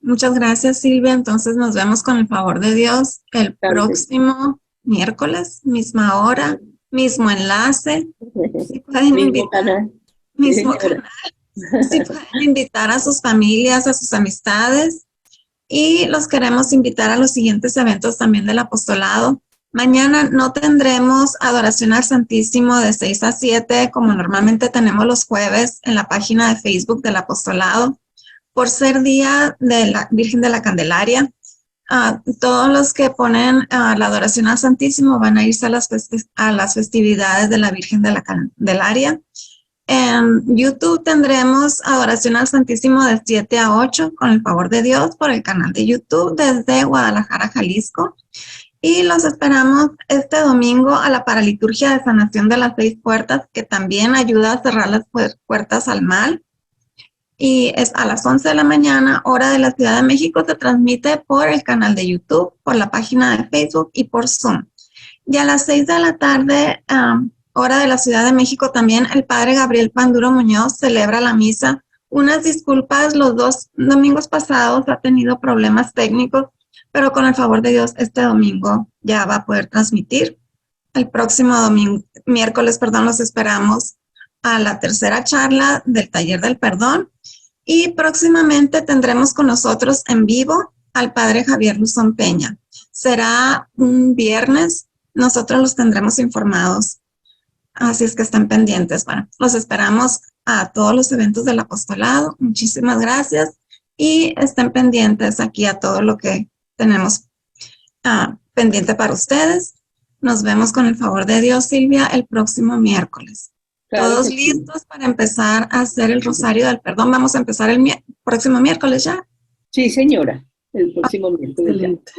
Muchas gracias, Silvia. Entonces, nos vemos con el favor de Dios el próximo miércoles, misma hora, mismo enlace. Si pueden mismo canal. Si pueden invitar a sus familias, a sus amistades. Y los queremos invitar a los siguientes eventos también del apostolado. Mañana no tendremos adoración al Santísimo de 6 a 7, como normalmente tenemos los jueves en la página de Facebook del apostolado, por ser día de la Virgen de la Candelaria. Todos los que ponen la adoración al Santísimo van a irse a las festividades de la Virgen de la Candelaria. En YouTube tendremos adoración al Santísimo de 7 a 8, con el favor de Dios, por el canal de YouTube desde Guadalajara, Jalisco. Y los esperamos este domingo a la paraliturgia de sanación de las 6 puertas, que también ayuda a cerrar las puertas al mal. Y es a las 11 de la mañana, hora de la Ciudad de México. Se transmite por el canal de YouTube, por la página de Facebook y por Zoom. Y a las 6 de la tarde, hora de la Ciudad de México, también el padre Gabriel Panduro Muñoz celebra la misa Unas disculpas, los 2 domingos pasados ha tenido problemas técnicos, pero con el favor de Dios, este domingo ya va a poder transmitir. El próximo miércoles, los esperamos a la tercera charla del Taller del Perdón. Y próximamente tendremos con nosotros en vivo al Padre Javier Luzón Peña. Será un viernes, nosotros los tendremos informados. Así es que estén pendientes. Bueno, los esperamos a todos los eventos del apostolado. Muchísimas gracias y estén pendientes aquí a todo lo que tenemos pendiente para ustedes. Nos vemos con el favor de Dios, Silvia, el próximo miércoles. Claro Todos que sí. listos para empezar a hacer el Rosario del Perdón. Vamos a empezar el próximo miércoles ya. Sí, señora, el próximo miércoles ya. Excelente.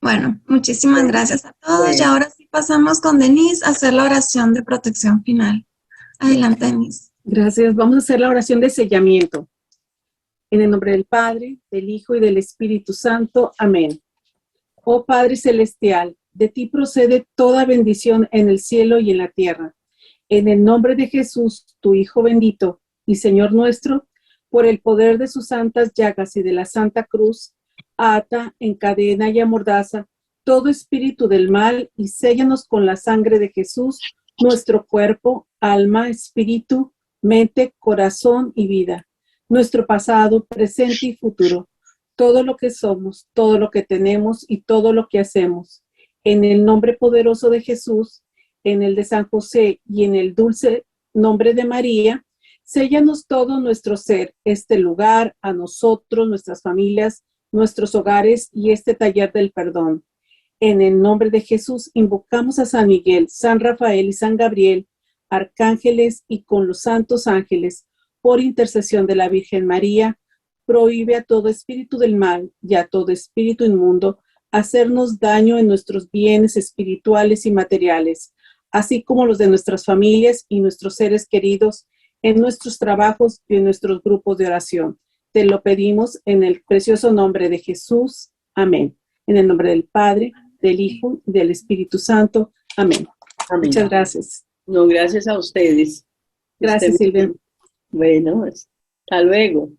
Bueno, muchísimas gracias a todos. Bueno. Y ahora sí pasamos con Denise a hacer la oración de protección final. Adelante, Denise. Gracias. Vamos a hacer la oración de sellamiento. En el nombre del Padre, del Hijo y del Espíritu Santo. Amén. Oh Padre Celestial, de ti procede toda bendición en el cielo y en la tierra. En el nombre de Jesús, tu Hijo bendito y Señor nuestro, por el poder de sus santas llagas y de la Santa Cruz, ata, encadena y amordaza todo espíritu del mal y séllanos con la sangre de Jesús, nuestro cuerpo, alma, espíritu, mente, corazón y vida, nuestro pasado, presente y futuro, todo lo que somos, todo lo que tenemos y todo lo que hacemos. En el nombre poderoso de Jesús, en el de San José y en el dulce nombre de María, séllanos todo nuestro ser, este lugar, a nosotros, nuestras familias, nuestros hogares y este taller del perdón. En el nombre de Jesús invocamos a San Miguel, San Rafael y San Gabriel, arcángeles y con los santos ángeles, por intercesión de la Virgen María, prohíbe a todo espíritu del mal y a todo espíritu inmundo hacernos daño en nuestros bienes espirituales y materiales, así como los de nuestras familias y nuestros seres queridos, en nuestros trabajos y en nuestros grupos de oración. Te lo pedimos en el precioso nombre de Jesús. Amén. En el nombre del Padre, del Hijo y del Espíritu Santo. Amén. Amén. Muchas gracias. No, gracias a ustedes. Gracias, Silvia. Bueno, hasta luego.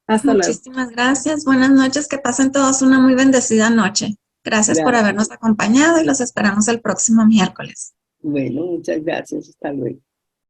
Hasta luego. Muchísimas gracias. Buenas noches. Que pasen todos una muy bendecida noche. Gracias por habernos acompañado y los esperamos el próximo miércoles. Bueno, muchas gracias. Hasta luego.